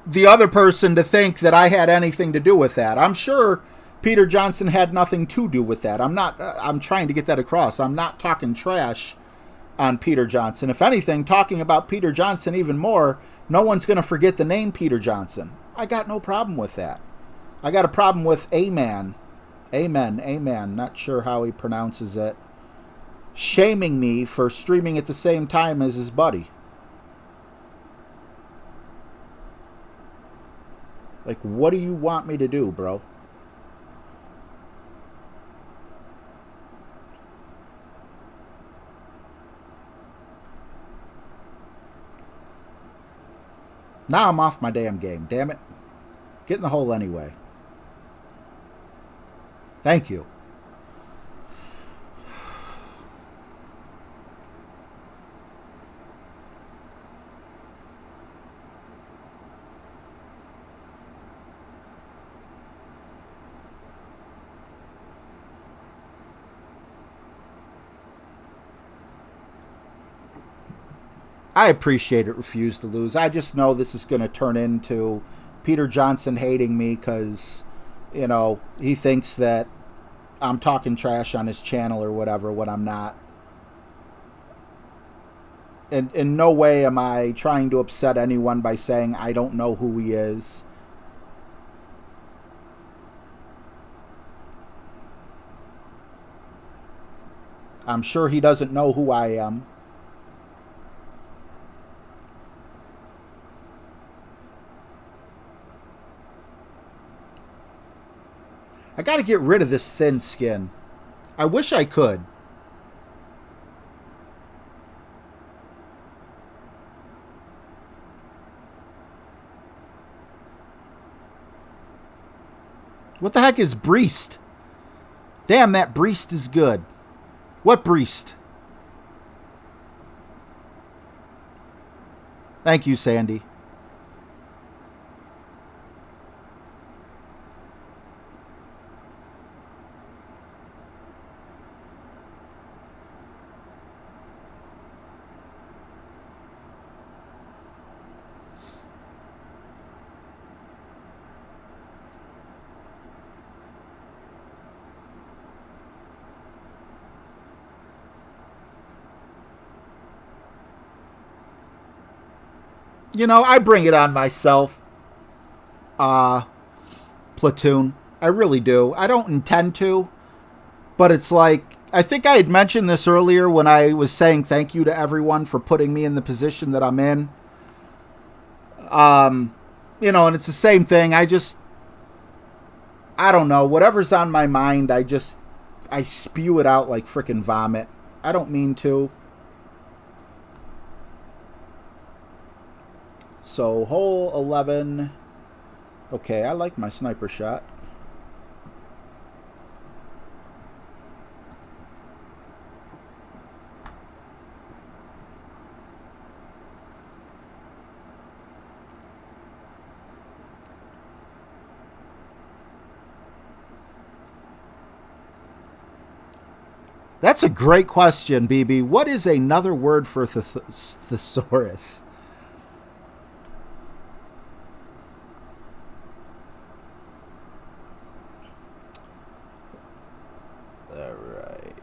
the other person to think that I had anything to do with that. I'm sure Peter Johnson had nothing to do with that. I'm trying to get that across. I'm not talking trash on Peter Johnson. If anything, talking about Peter Johnson even more, no one's going to forget the name Peter Johnson. I got no problem with that. I got a problem with Amen. Not sure how he pronounces it. Shaming me for streaming at the same time as his buddy. Like, what do you want me to do, bro? Now I'm off my damn game. Damn it. Get in the hole anyway. Thank you. I appreciate it, Refuse to Lose. I just know this is going to turn into Peter Johnson hating me because, you know, he thinks that I'm talking trash on his channel or whatever when I'm not. And in no way am I trying to upset anyone by saying I don't know who he is. I'm sure he doesn't know who I am. I got to get rid of this thin skin. I wish I could. What the heck is Breest? Damn, that Breest is good. What Breest? Thank you, Sandy. You know, I bring it on myself. Platoon. I really do. I don't intend to. But it's like, I think I had mentioned this earlier when I was saying thank you to everyone for putting me in the position that I'm in. You know, and it's the same thing. I don't know. Whatever's on my mind, I spew it out like frickin' vomit. I don't mean to. So, hole 11. Okay, I like my sniper shot. That's a great question, BB. What is another word for thesaurus? All right.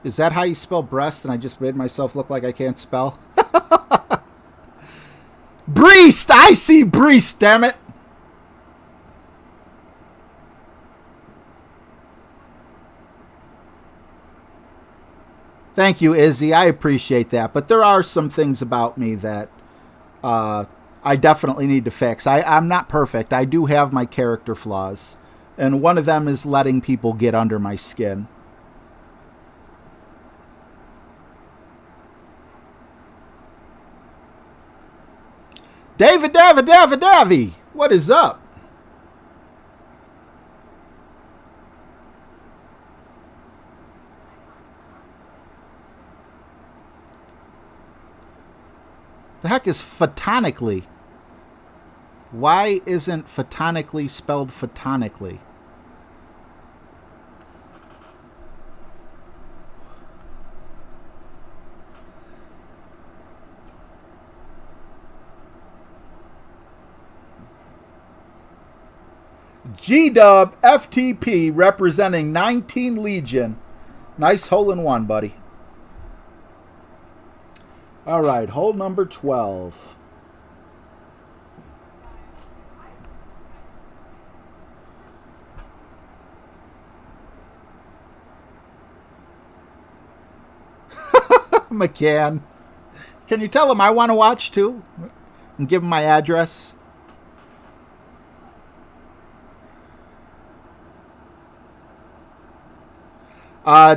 Is that how you spell breast? And I just made myself look like I can't spell? Breast! I see breast, damn it! Thank you, Izzy. I appreciate that. But there are some things about me that I definitely need to fix. I'm not perfect. I do have my character flaws. And one of them is letting people get under my skin. David, Davy, what is up? The heck is photonically? Why isn't photonically spelled photonically? G-Dub FTP representing 19 Legion. Nice hole in one, buddy. All right, hole number 12. McCann. Can you tell him I want to watch too? And give him my address?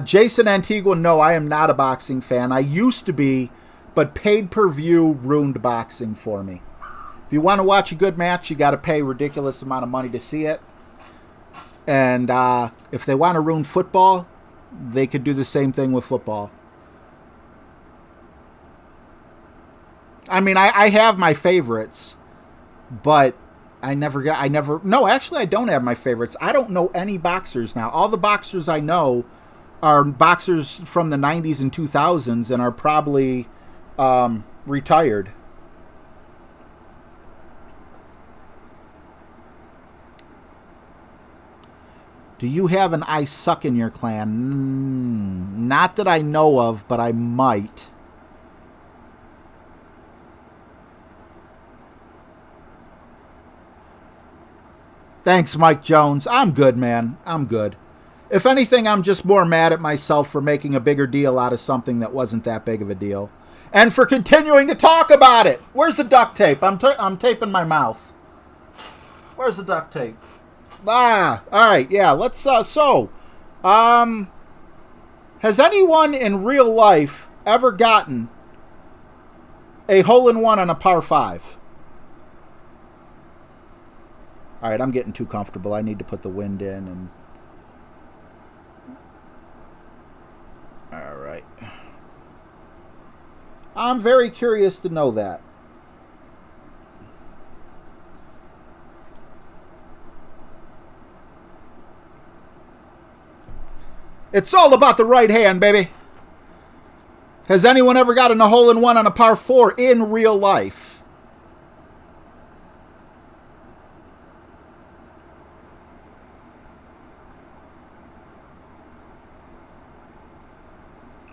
Jason Antigua, no, I am not a boxing fan. I used to be, but pay-per-view ruined boxing for me. If you want to watch a good match, you got to pay a ridiculous amount of money to see it. And if they want to ruin football, they could do the same thing with football. I mean, I have my favorites, but no, actually I don't have my favorites. I don't know any boxers now. All the boxers I know are boxers from the 90s and 2000s and are probably retired. Do you have an I suck in your clan? Not that I know of, but I might. Thanks, Mike Jones. I'm good, man. I'm good. If anything, I'm just more mad at myself for making a bigger deal out of something that wasn't that big of a deal. And for continuing to talk about it. Where's the duct tape? I'm taping my mouth. Where's the duct tape? All right, yeah, let's, has anyone in real life ever gotten a hole-in-one on a par 5? All right, I'm getting too comfortable. I need to put the wind in and... All right. I'm very curious to know that. It's all about the right hand, baby. Has anyone ever gotten a hole-in-one on a par 4 in real life?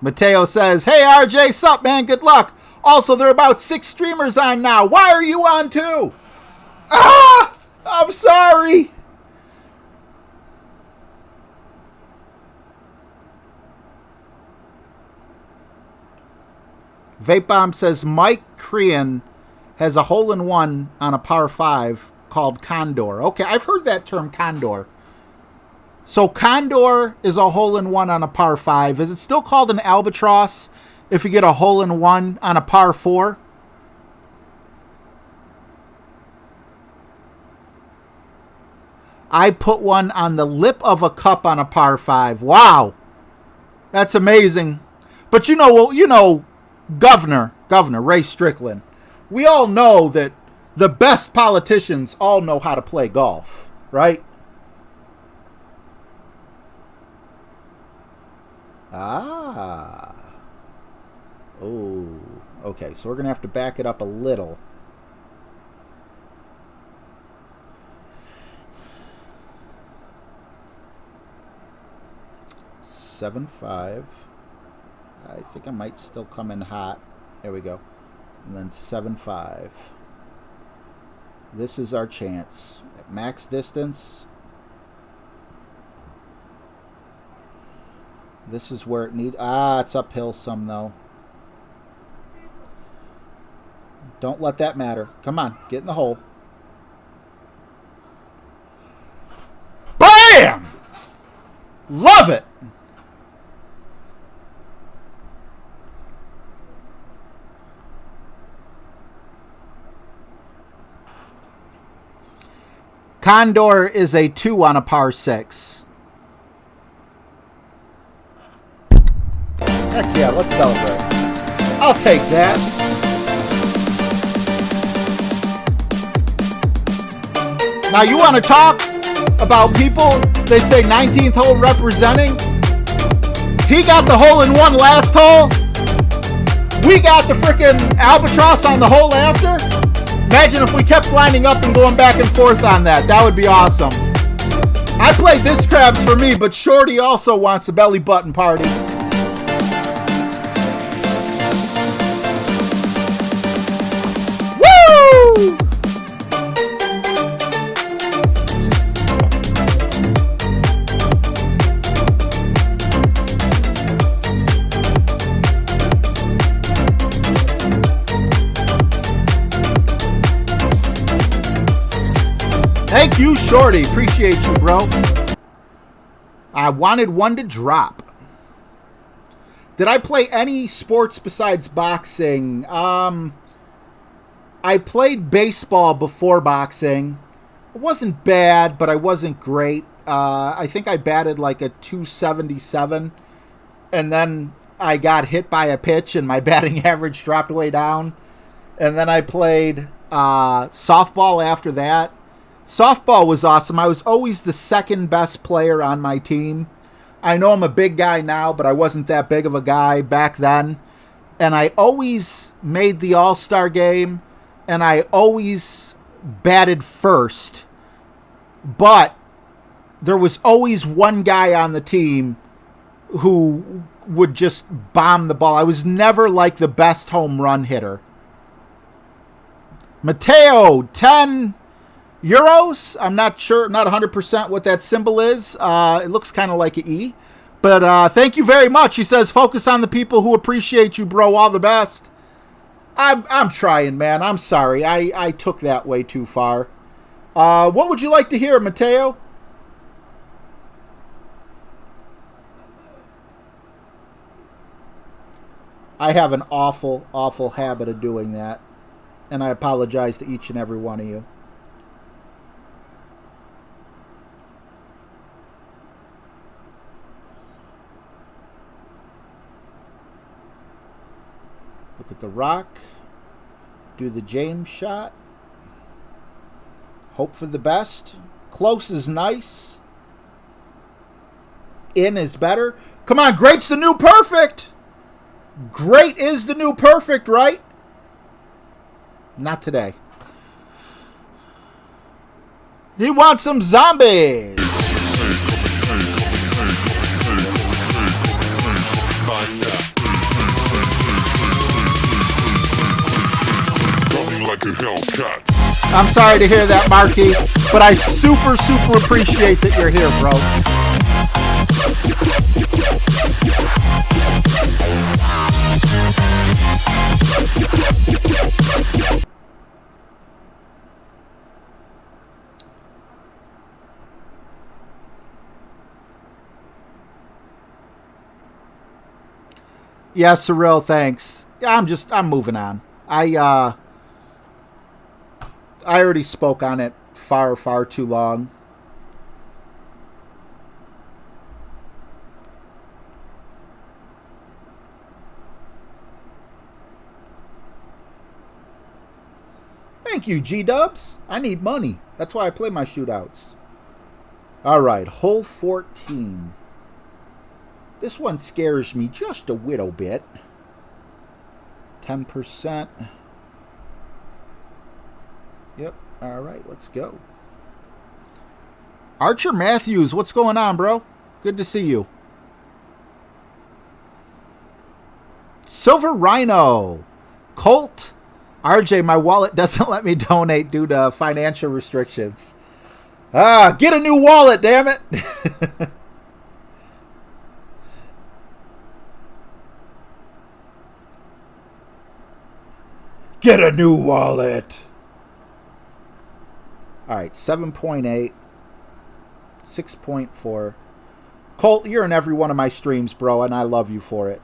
Mateo says, hey, RJ, sup, man? Good luck. Also, there are about 6 streamers on now. Why are you on too? Ah! I'm sorry. Vape Bomb says, Mike Crean has a hole-in-one on a par 5 called Condor. Okay, I've heard that term, Condor. So Condor is a hole-in-one on a par 5. Is it still called an albatross if you get a hole-in-one on a par 4? I put one on the lip of a cup on a par 5. Wow. That's amazing. But you know, Governor Ray Strickland, we all know that the best politicians all know how to play golf, right? Ah. Oh. Okay, so we're going to have to back it up a little. Seven five. I think I might still come in hot. There we go. And then 7-5. This is our chance. At max distance. This is where it needs... it's uphill some, though. Don't let that matter. Come on, get in the hole. BAM! Love it! Condor is a 2 on a par 6. Heck yeah, let's celebrate. I'll take that. Now you want to talk about people, they say 19th hole representing. He got the hole in one last hole. We got the freaking albatross on the hole after. Imagine if we kept lining up and going back and forth on that. That would be awesome. I played this crabs for me, but Shorty also wants a belly button party. Woo! Thank you, Shorty. Appreciate you, bro. I wanted one to drop. Did I play any sports besides boxing? I played baseball before boxing. It wasn't bad, but I wasn't great. I think I batted like a 277, and then I got hit by a pitch, and my batting average dropped way down. And then I played softball after that. Softball was awesome. I was always the second best player on my team. I know I'm a big guy now, but I wasn't that big of a guy back then. And I always made the All-Star game, and I always batted first. But there was always one guy on the team who would just bomb the ball. I was never like the best home run hitter. Mateo, 10 euros. I'm not sure, not 100% what that symbol is. It looks kind of like an E. But thank you very much. He says, focus on the people who appreciate you, bro. All the best. I'm trying, man. I'm sorry. I took that way too far. What would you like to hear, Mateo? I have an awful, awful habit of doing that. And I apologize to each and every one of you. Look at the rock. Do the James shot. Hope for the best. Close is nice. In is better. Come on, great's the new perfect. Great is the new perfect, right? Not today. He wants some zombies. Like a Hellcat. I'm sorry to hear that, Marky, but I super, super appreciate that you're here, bro. Yeah, Cyril, thanks. Yeah, I'm moving on. I already spoke on it far, far too long. Thank you, G-dubs. I need money. That's why I play my shootouts. All right, hole 14. This one scares me just a little bit. 10%. Yep. All right, let's go. Archer Matthews, what's going on, bro? Good to see you. Silver Rhino. Colt. RJ, my wallet doesn't let me donate due to financial restrictions. Get a new wallet, damn it. Get a new wallet. All right, 7.8. 6.4. Colt, you're in every one of my streams, bro, and I love you for it.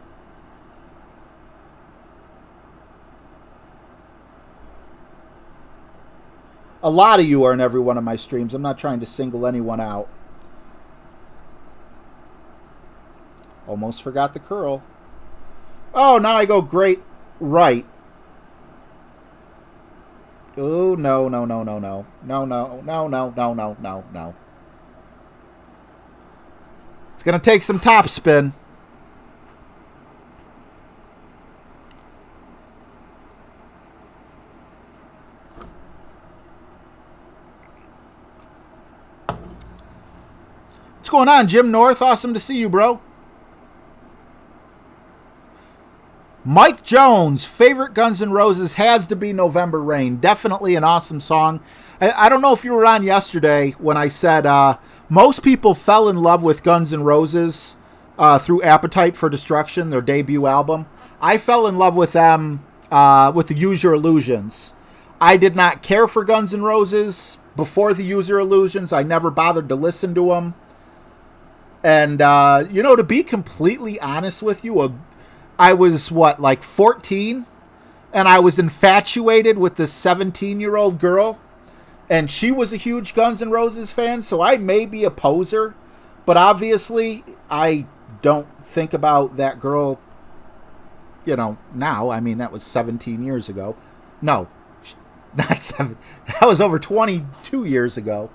A lot of you are in every one of my streams. I'm not trying to single anyone out. Almost forgot the curl. Oh, now I go great right. Oh, no, no, no, no, no. No, no, no, no, no, no, no, no. It's going to take some top spin. What's going on, Jim North? Awesome to see you, bro. Mike Jones, favorite Guns N' Roses has to be November Rain. Definitely an awesome song. I don't know if you were on yesterday when I said most people fell in love with Guns N' Roses through Appetite for Destruction, their debut album. I fell in love with them with the Use Your Illusions. I did not care for Guns N' Roses before the Use Your Illusions. I never bothered to listen to them. And, you know, to be completely honest with you, I was, like 14? And I was infatuated with this 17-year-old girl. And she was a huge Guns N' Roses fan, so I may be a poser. But obviously, I don't think about that girl, you know, now. I mean, that was 17 years ago. No, not 7. That was over 22 years ago.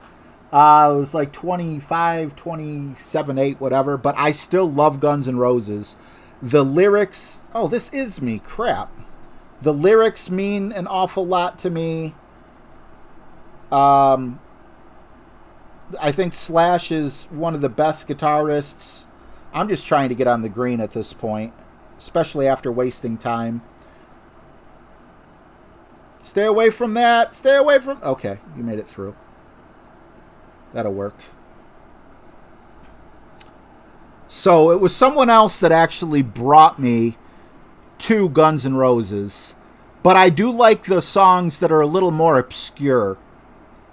It was like 25, 27, 8, whatever. But I still love Guns N' Roses. The lyrics... Oh, this is me. Crap. The lyrics mean an awful lot to me. I think Slash is one of the best guitarists. I'm just trying to get on the green at this point, especially after wasting time. Stay away from that. Stay away from... Okay, you made it through. That'll work. So it was someone else that actually brought me to Guns N' Roses. But I do like the songs that are a little more obscure.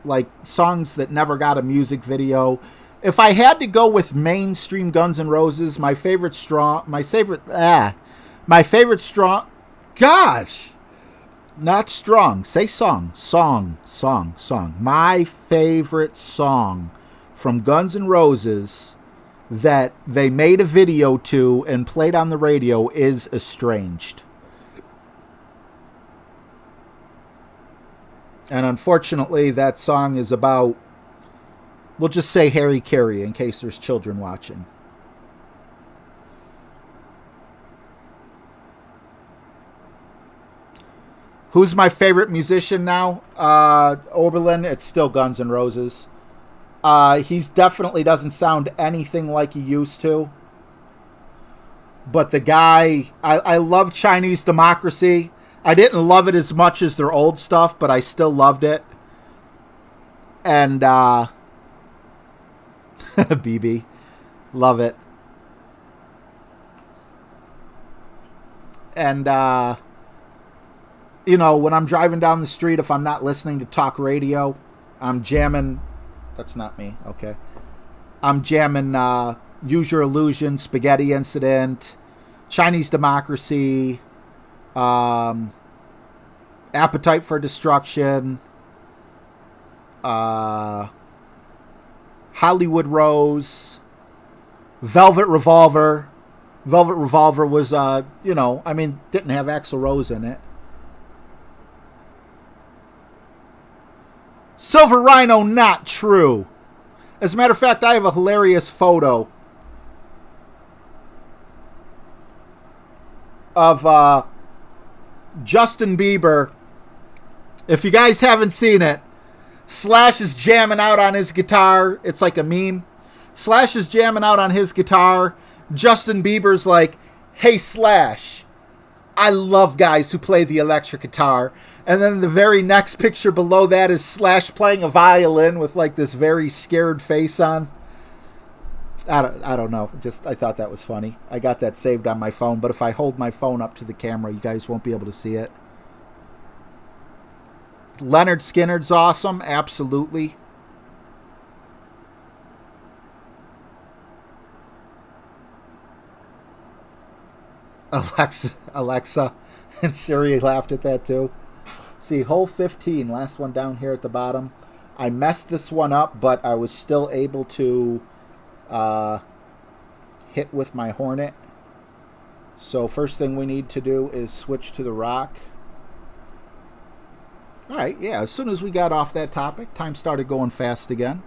Like songs that never got a music video. If I had to go with mainstream Guns N' Roses, my favorite strong... Gosh! Not strong. Say song. Song. My favorite song from Guns N' Roses that they made a video to and played on the radio is Estranged. And unfortunately, that song is about, we'll just say Harry Carey in case there's children watching. Who's my favorite musician now? Oberlin, it's still Guns N' Roses. He's definitely doesn't sound anything like he used to. But the guy, I love Chinese Democracy. I didn't love it as much as their old stuff, but I still loved it. And, BB. Love it. And, you know, when I'm driving down the street, if I'm not listening to talk radio, I'm jamming. That's not me. Okay. I'm jamming Use Your Illusion, Spaghetti Incident, Chinese Democracy, Appetite for Destruction, Hollywood Rose, Velvet Revolver. Velvet Revolver was, you know, I mean, didn't have Axl Rose in it. Silver Rhino, not true. As a matter of fact, I have a hilarious photo of Justin Bieber. If you guys haven't seen it, Slash is jamming out on his guitar. It's like a meme. Slash is jamming out on his guitar. Justin Bieber's like, hey, Slash, I love guys who play the electric guitar. And then the very next picture below that is Slash playing a violin with like this very scared face on. I don't know. I thought that was funny. I got that saved on my phone, but if I hold my phone up to the camera, you guys won't be able to see it. Leonard Skinnard's awesome. Absolutely. Alexa and Siri laughed at that too. See, hole 15, last one down here at the bottom. I messed this one up, but I was still able to hit with my Hornet. So first thing we need to do is switch to the rock. All right, yeah, as soon as we got off that topic, time started going fast again.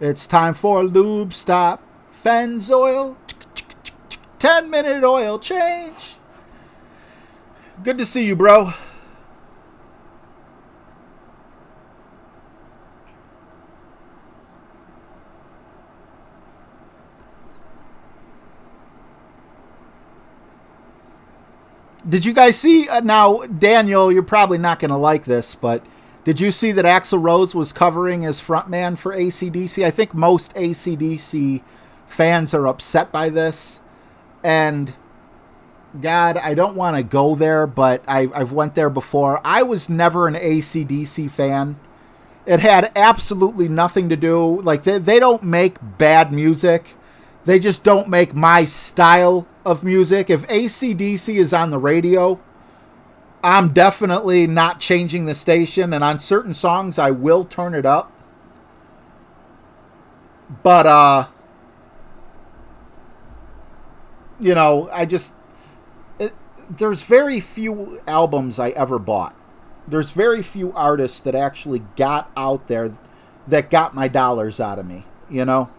It's time for a lube stop. Fens oil. 10-minute oil change. Good to see you, bro. Did you guys see, now, Daniel, you're probably not going to like this, but did you see that Axl Rose was covering as frontman for AC/DC? I think most AC/DC fans are upset by this. And, God, I don't want to go there, but I've went there before. I was never an AC/DC fan. It had absolutely nothing to do. Like, they don't make bad music. They just don't make my style of music. If AC/DC is on the radio, I'm definitely not changing the station, and on certain songs I will turn it up. But you know, there's very few albums I ever bought. There's very few artists that actually got out there that got my dollars out of me, you know?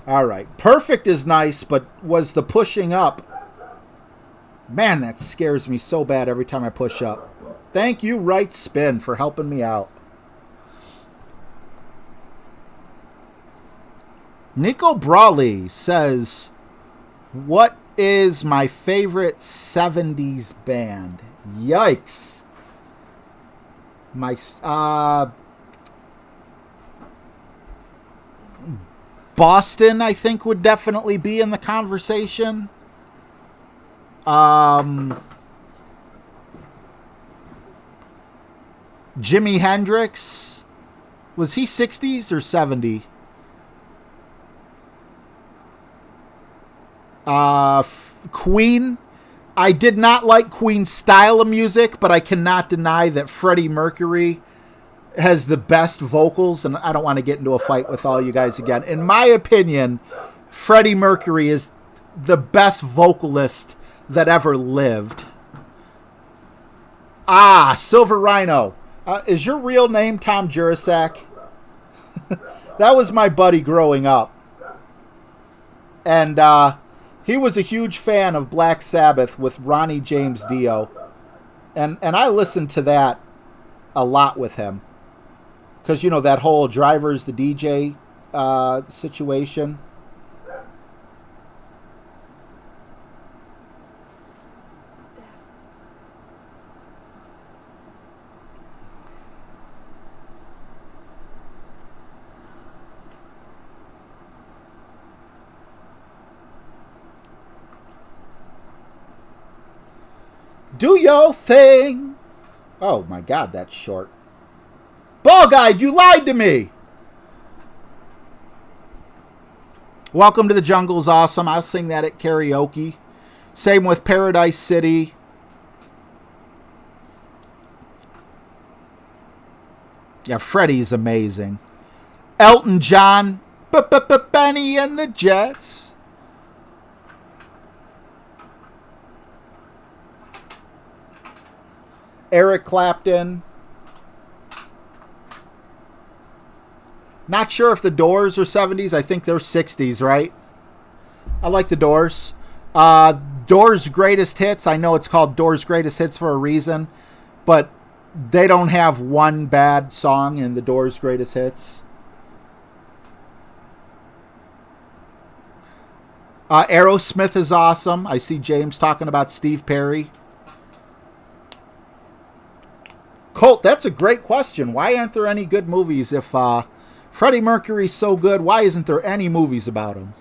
All right. Perfect is nice, but was the pushing up... Man, that scares me so bad every time I push up. Thank you, Right Spin, for helping me out. Nico Brawley says, what is my favorite 70s band? Yikes. My... Boston, I think, would definitely be in the conversation. Jimi Hendrix. Was he 60s or 70? Queen. I did not like Queen's style of music, but I cannot deny that Freddie Mercury has the best vocals, and I don't want to get into a fight with all you guys again. In my opinion, Freddie Mercury is the best vocalist that ever lived. Ah, Silver Rhino. Is your real name Tom Jurasak? That was my buddy growing up. And he was a huge fan of Black Sabbath with Ronnie James Dio. And I listened to that a lot with him. Because, you know, that whole Driver's the DJ situation. Do your thing. Oh my God, that's short. Ball Guide, you lied to me. Welcome to the Jungle's awesome. I'll sing that at karaoke. Same with Paradise City. Yeah, Freddie's amazing. Elton John. Benny and the Jets. Eric Clapton. Not sure if the Doors are 70s. I think they're 60s, right? I like the Doors. Doors' Greatest Hits. I know it's called Doors' Greatest Hits for a reason, but they don't have one bad song in the Doors' Greatest Hits. Aerosmith is awesome. I see James talking about Steve Perry. Colt, that's a great question. Why aren't there any good movies if Freddie Mercury's so good? Why isn't there any movies about him?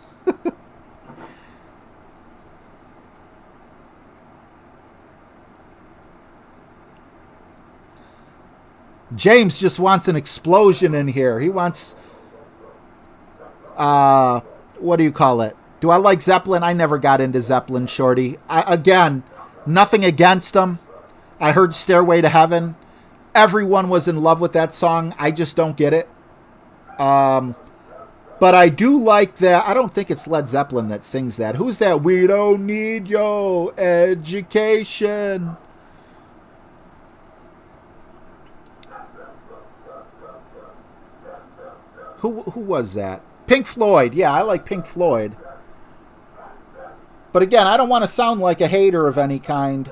James just wants an explosion in here. He wants, what do you call it? Do I like Zeppelin? I never got into Zeppelin, Shorty. Again, nothing against them. I heard Stairway to Heaven. Everyone was in love with that song. I just don't get it. But I do like that. I don't think it's Led Zeppelin that sings that. Who's that? We don't need your education. Who was that? Pink Floyd. Yeah, I like Pink Floyd. But again, I don't want to sound like a hater of any kind,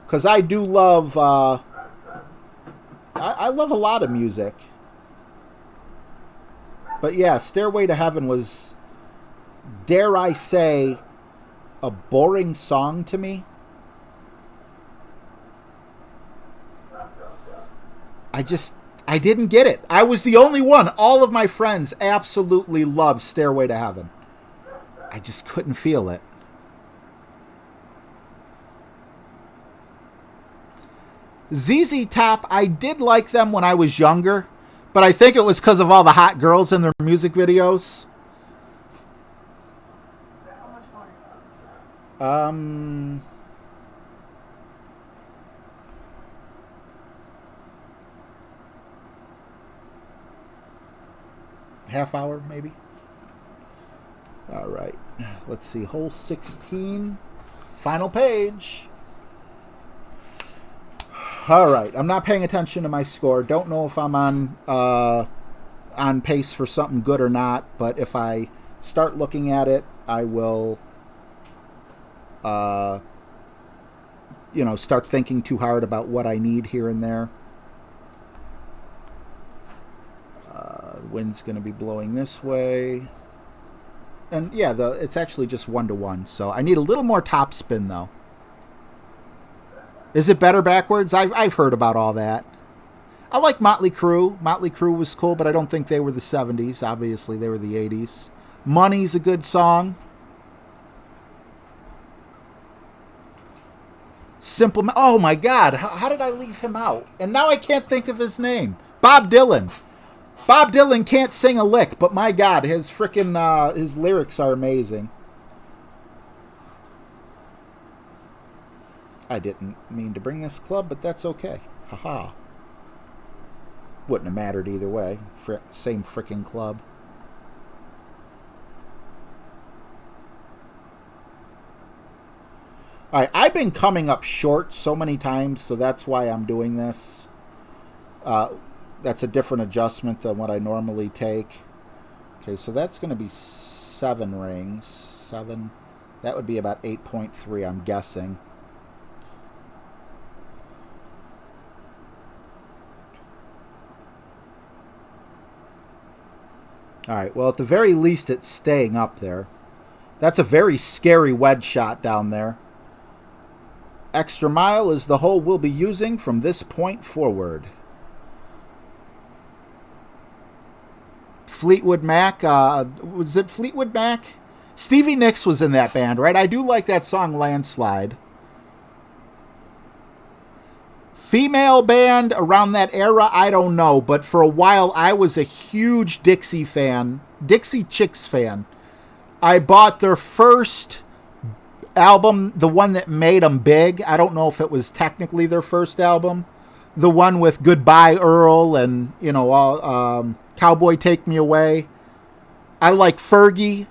because I do love, I love a lot of music. But yeah, Stairway to Heaven was, dare I say, a boring song to me. I didn't get it. I was the only one. All of my friends absolutely loved Stairway to Heaven. I just couldn't feel it. ZZ Top, I did like them when I was younger, but I think it was because of all the hot girls in their music videos. Half hour, maybe. All right. Let's see. Hole 16. Final page. All right. I'm not paying attention to my score. Don't know if I'm on pace for something good or not. But if I start looking at it, I will, start thinking too hard about what I need here and there. The wind's going to be blowing this way. And yeah, it's actually just 1-to-1. So I need a little more top spin, though. Is it better backwards? I've heard about all that. I like Motley Crue. Motley Crue was cool, but I don't think they were the 70s. Obviously, they were the 80s. Money's a good song. Simple. Oh my God! How did I leave him out? And now I can't think of his name. Bob Dylan. Bob Dylan can't sing a lick, but my God, his frickin' his lyrics are amazing. I didn't mean to bring this club, but that's okay. Haha. Wouldn't have mattered either way. Same frickin' club. Alright, I've been coming up short so many times, so that's why I'm doing this. That's a different adjustment than what I normally take. Okay, so that's going to be 7 rings. 7. That would be about 8.3, I'm guessing. Alright, well, at the very least, it's staying up there. That's a very scary wedge shot down there. Extra mile is the hole we'll be using from this point forward. Fleetwood Mac, was it Fleetwood Mac? Stevie Nicks was in that band, right? I do like that song, Landslide. Female band around that era, I don't know. But for a while, I was a huge Dixie fan. Dixie Chicks fan. I bought their first album, the one that made them big. I don't know if it was technically their first album. The one with Goodbye Earl and, you know, all, Cowboy Take Me Away. I like Fergie.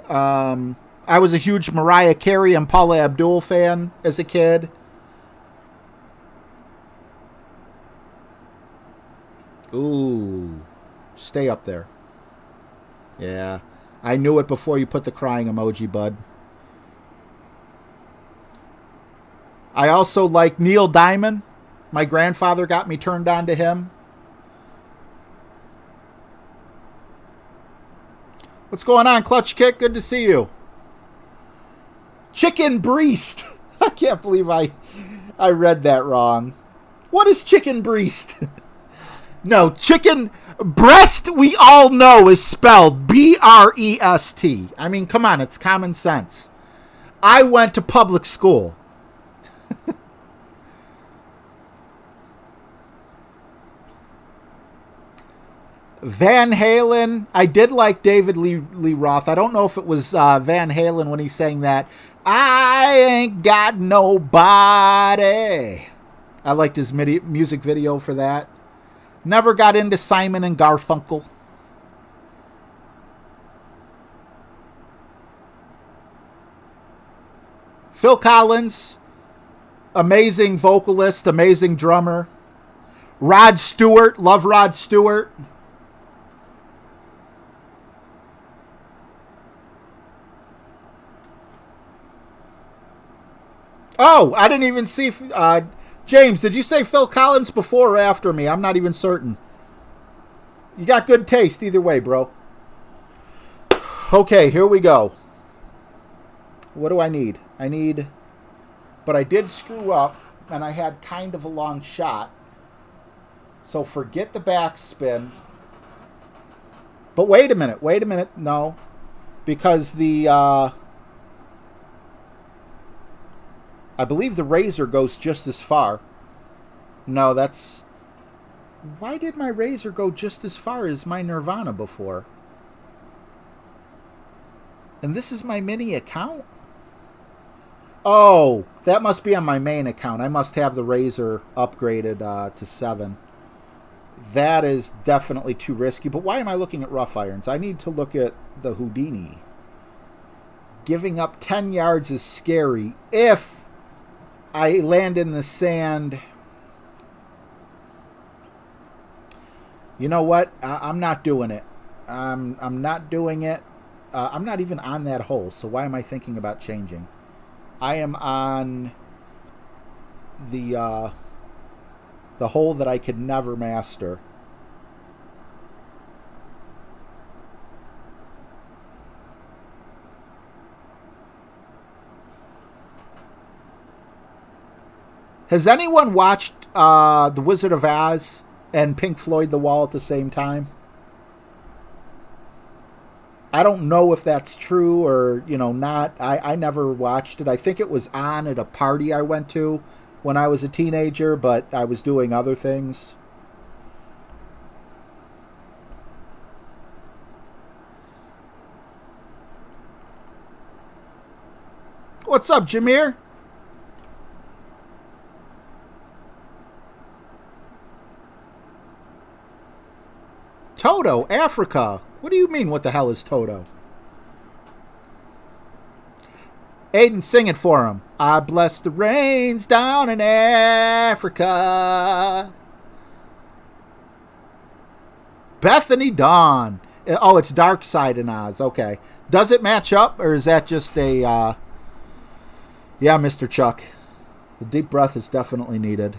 I was a huge Mariah Carey and Paula Abdul fan as a kid. Ooh. Stay up there. Yeah. I knew it before you put the crying emoji, bud. I also like Neil Diamond. My grandfather got me turned on to him. What's going on, Clutch Kick? Good to see you. Chicken breast. I can't believe I read that wrong. What is chicken breast? No, chicken breast, we all know, is spelled B-R-E-S-T. I mean, come on, it's common sense. I went to public school. Van Halen. I did like David Lee Roth. I don't know if it was Van Halen when he sang that. I ain't got nobody. I liked his music video for that. Never got into Simon and Garfunkel. Phil Collins. Amazing vocalist, amazing drummer. Rod Stewart. Love Rod Stewart. Oh, I didn't even see... James, did you say Phil Collins before or after me? I'm not even certain. You got good taste either way, bro. Okay, here we go. What do I need? But I did screw up, and I had kind of a long shot. So forget the backspin. But wait a minute. No. Because the... I believe the razor goes just as far. No, that's... Why did my razor go just as far as my Nirvana before? And this is my mini account? Oh, that must be on my main account. I must have the razor upgraded to 7. That is definitely too risky. But why am I looking at rough irons? I need to look at the Houdini. Giving up 10 yards is scary if I land in the sand. You know what? I'm not doing it. I'm not doing it. I'm not even on that hole, so why am I thinking about changing? I am on the hole that I could never master. Has anyone watched The Wizard of Oz and Pink Floyd The Wall at the same time? I don't know if that's true or, not. I never watched it. I think it was on at a party I went to when I was a teenager, but I was doing other things. What's up, Jameer? Toto, Africa. What do you mean, what the hell is Toto? Aiden, sing it for him. I bless the rains down in Africa. Bethany Dawn. Oh, it's Dark Side in Oz. Okay. Does it match up, or is that just a... Yeah, Mr. Chuck. The deep breath is definitely needed.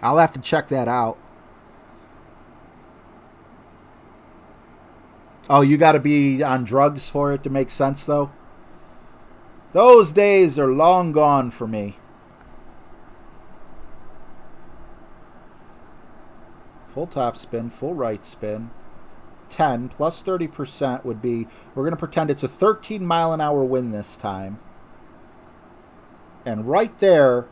I'll have to check that out. Oh, you got to be on drugs for it to make sense, though? Those days are long gone for me. Full top spin, full right spin. 10 plus 30% would be... We're going to pretend it's a 13 mile an hour wind this time. And right there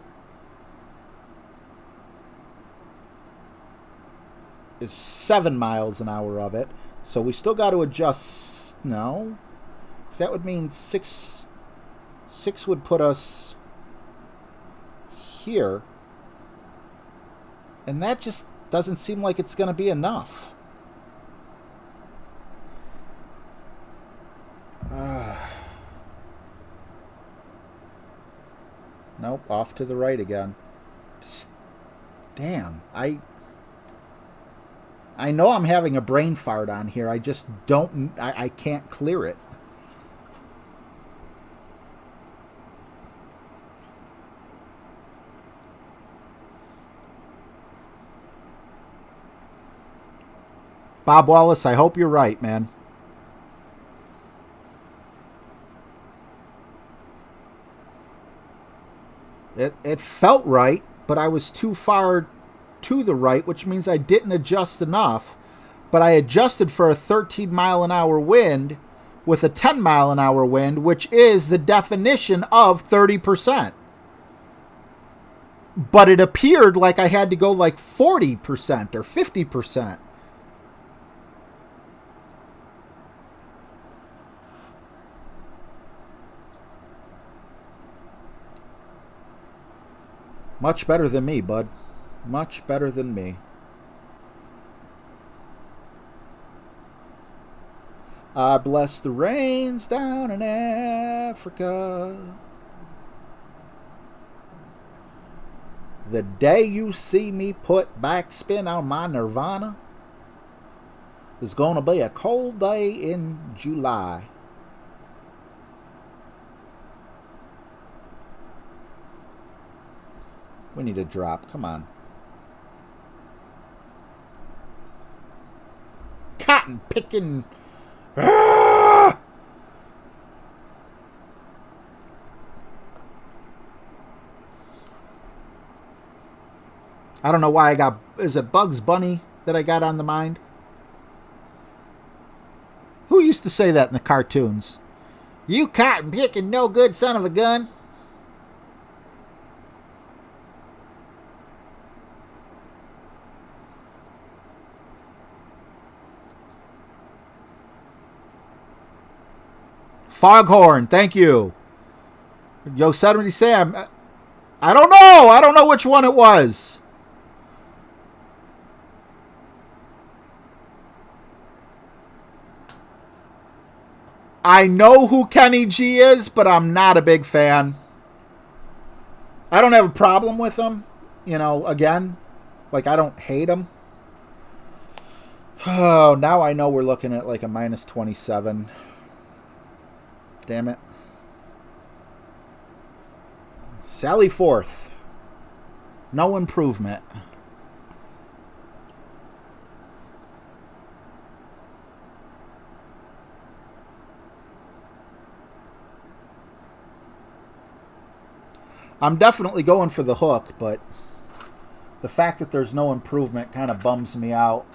is 7 miles an hour of it. So we still got to adjust. No. So that would mean 6 would put us here. And that just doesn't seem like it's going to be enough. Nope, off to the right again. Damn, I know I'm having a brain fart on here. I just don't, I can't clear it. Bob Wallace, I hope you're right, man. It felt right, but I was too far to the right, which means I didn't adjust enough. But I adjusted for a 13 mile an hour wind with a 10 mile an hour wind, which is the definition of 30%. But it appeared like I had to go like 40% or 50%. Much better than me, bud. Much better than me. I bless the rains down in Africa. The day you see me put backspin on my Nirvana is going to be a cold day in July. We need a drop. Come on. Cotton picking. Ah! I don't know why I got... Is it Bugs Bunny that I got on the mind? Who used to say that in the cartoons? You cotton picking no good son of a gun. Foghorn, thank you. Yosemite Sam. I don't know. I don't know which one it was. I know who Kenny G is, but I'm not a big fan. I don't have a problem with him. You know, again, like I don't hate him. Oh, now I know we're looking at like a minus 27. Damn it. Sally forth. No improvement. I'm definitely going for the hook, but the fact that there's no improvement kind of bums me out.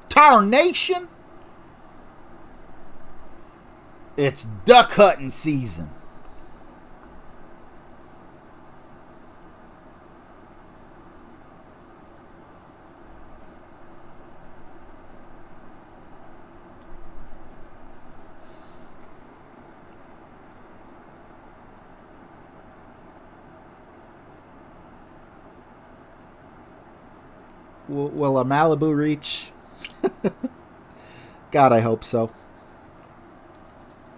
Tarnation! It's duck hunting season. Will a Malibu reach? God, I hope so.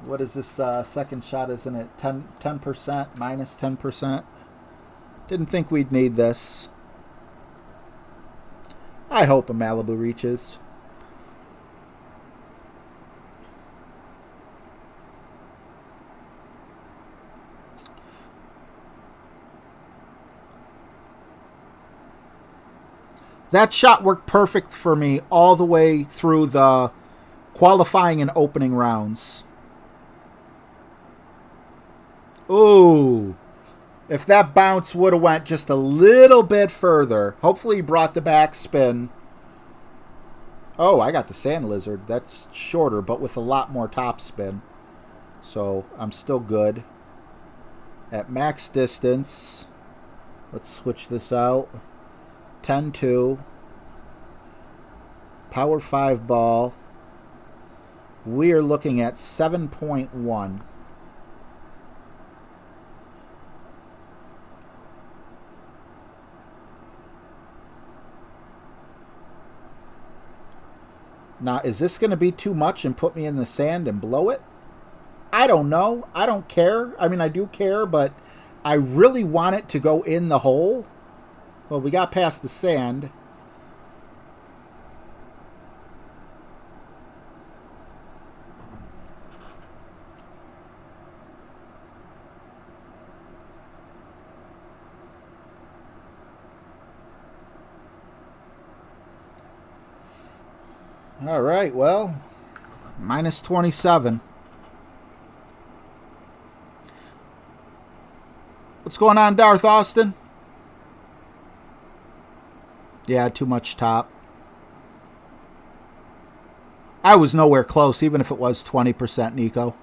What is this second shot? Isn't it 10%? Minus 10%? Didn't think we'd need this. I hope a Malibu reaches. That shot worked perfect for me all the way through the qualifying and opening rounds. Ooh. If that bounce would have went just a little bit further. Hopefully he brought the backspin. Oh, I got the Sand Lizard. That's shorter, but with a lot more top spin. So I'm still good. At max distance, let's switch this out. 10-2. Power 5 ball. We are looking at 7.1. Now, is this going to be too much and put me in the sand and blow it? I don't know. I don't care. I mean, I do care, but I really want it to go in the hole. Well, we got past the sand. All right, well, minus 27. What's going on, Darth Austin? Yeah, too much top. I was nowhere close, even if it was 20%, Nico.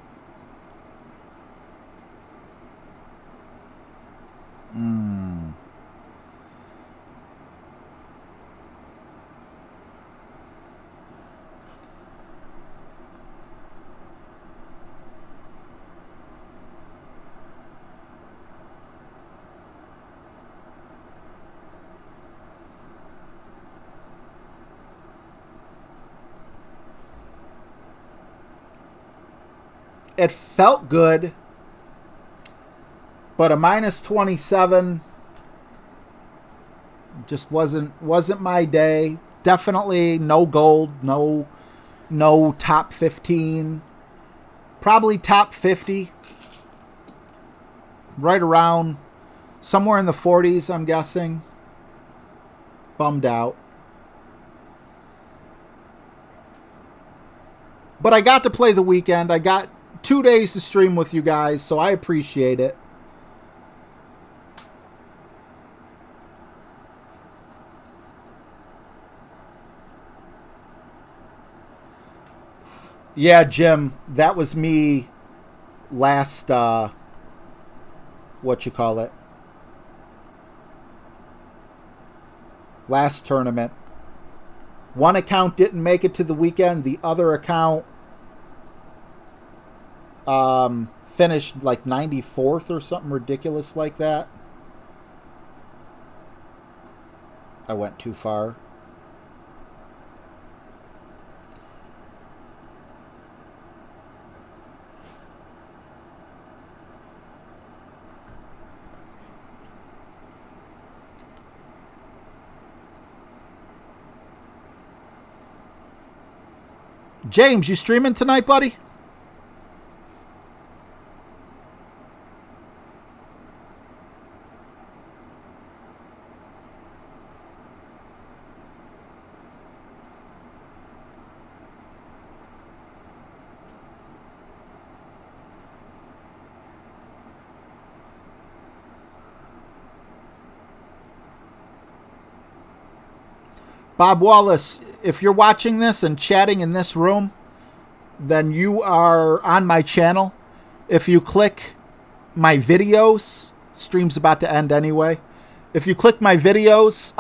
It felt good, but a minus 27 just wasn't my day. Definitely no gold, no top 15, probably top 50, right around somewhere in the 40s, I'm guessing. Bummed out. But I got to play the weekend. I got 2 days to stream with you guys, so I appreciate it. Yeah, Jim, that was me last, last tournament. One account didn't make it to the weekend. The other account finished like 94th or something ridiculous like that. I went too far. James, you streaming tonight, buddy? Bob Wallace, if you're watching this and chatting in this room, then you are on my channel. If you click my videos, stream's about to end anyway. If you click my videos,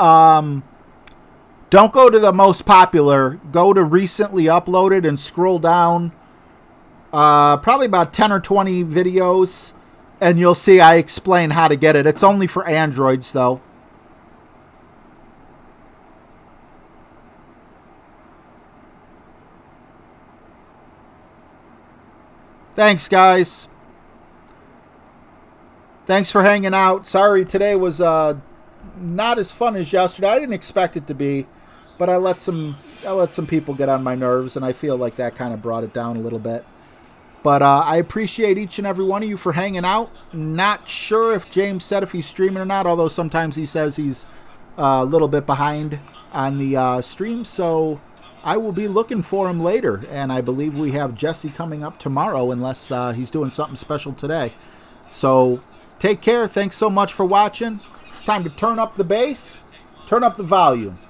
don't go to the most popular. Go to recently uploaded and scroll down probably about 10 or 20 videos, and you'll see I explain how to get it. It's only for Androids, though. Thanks, guys. Thanks for hanging out. Sorry, today was not as fun as yesterday. I didn't expect it to be, but I let some people get on my nerves, and I feel like that kind of brought it down a little bit. But I appreciate each and every one of you for hanging out. Not sure if James said if he's streaming or not, although sometimes he says he's a little bit behind on the stream, so I will be looking for him later, and I believe we have Jesse coming up tomorrow unless he's doing something special today. So take care. Thanks so much for watching. It's time to turn up the bass, turn up the volume.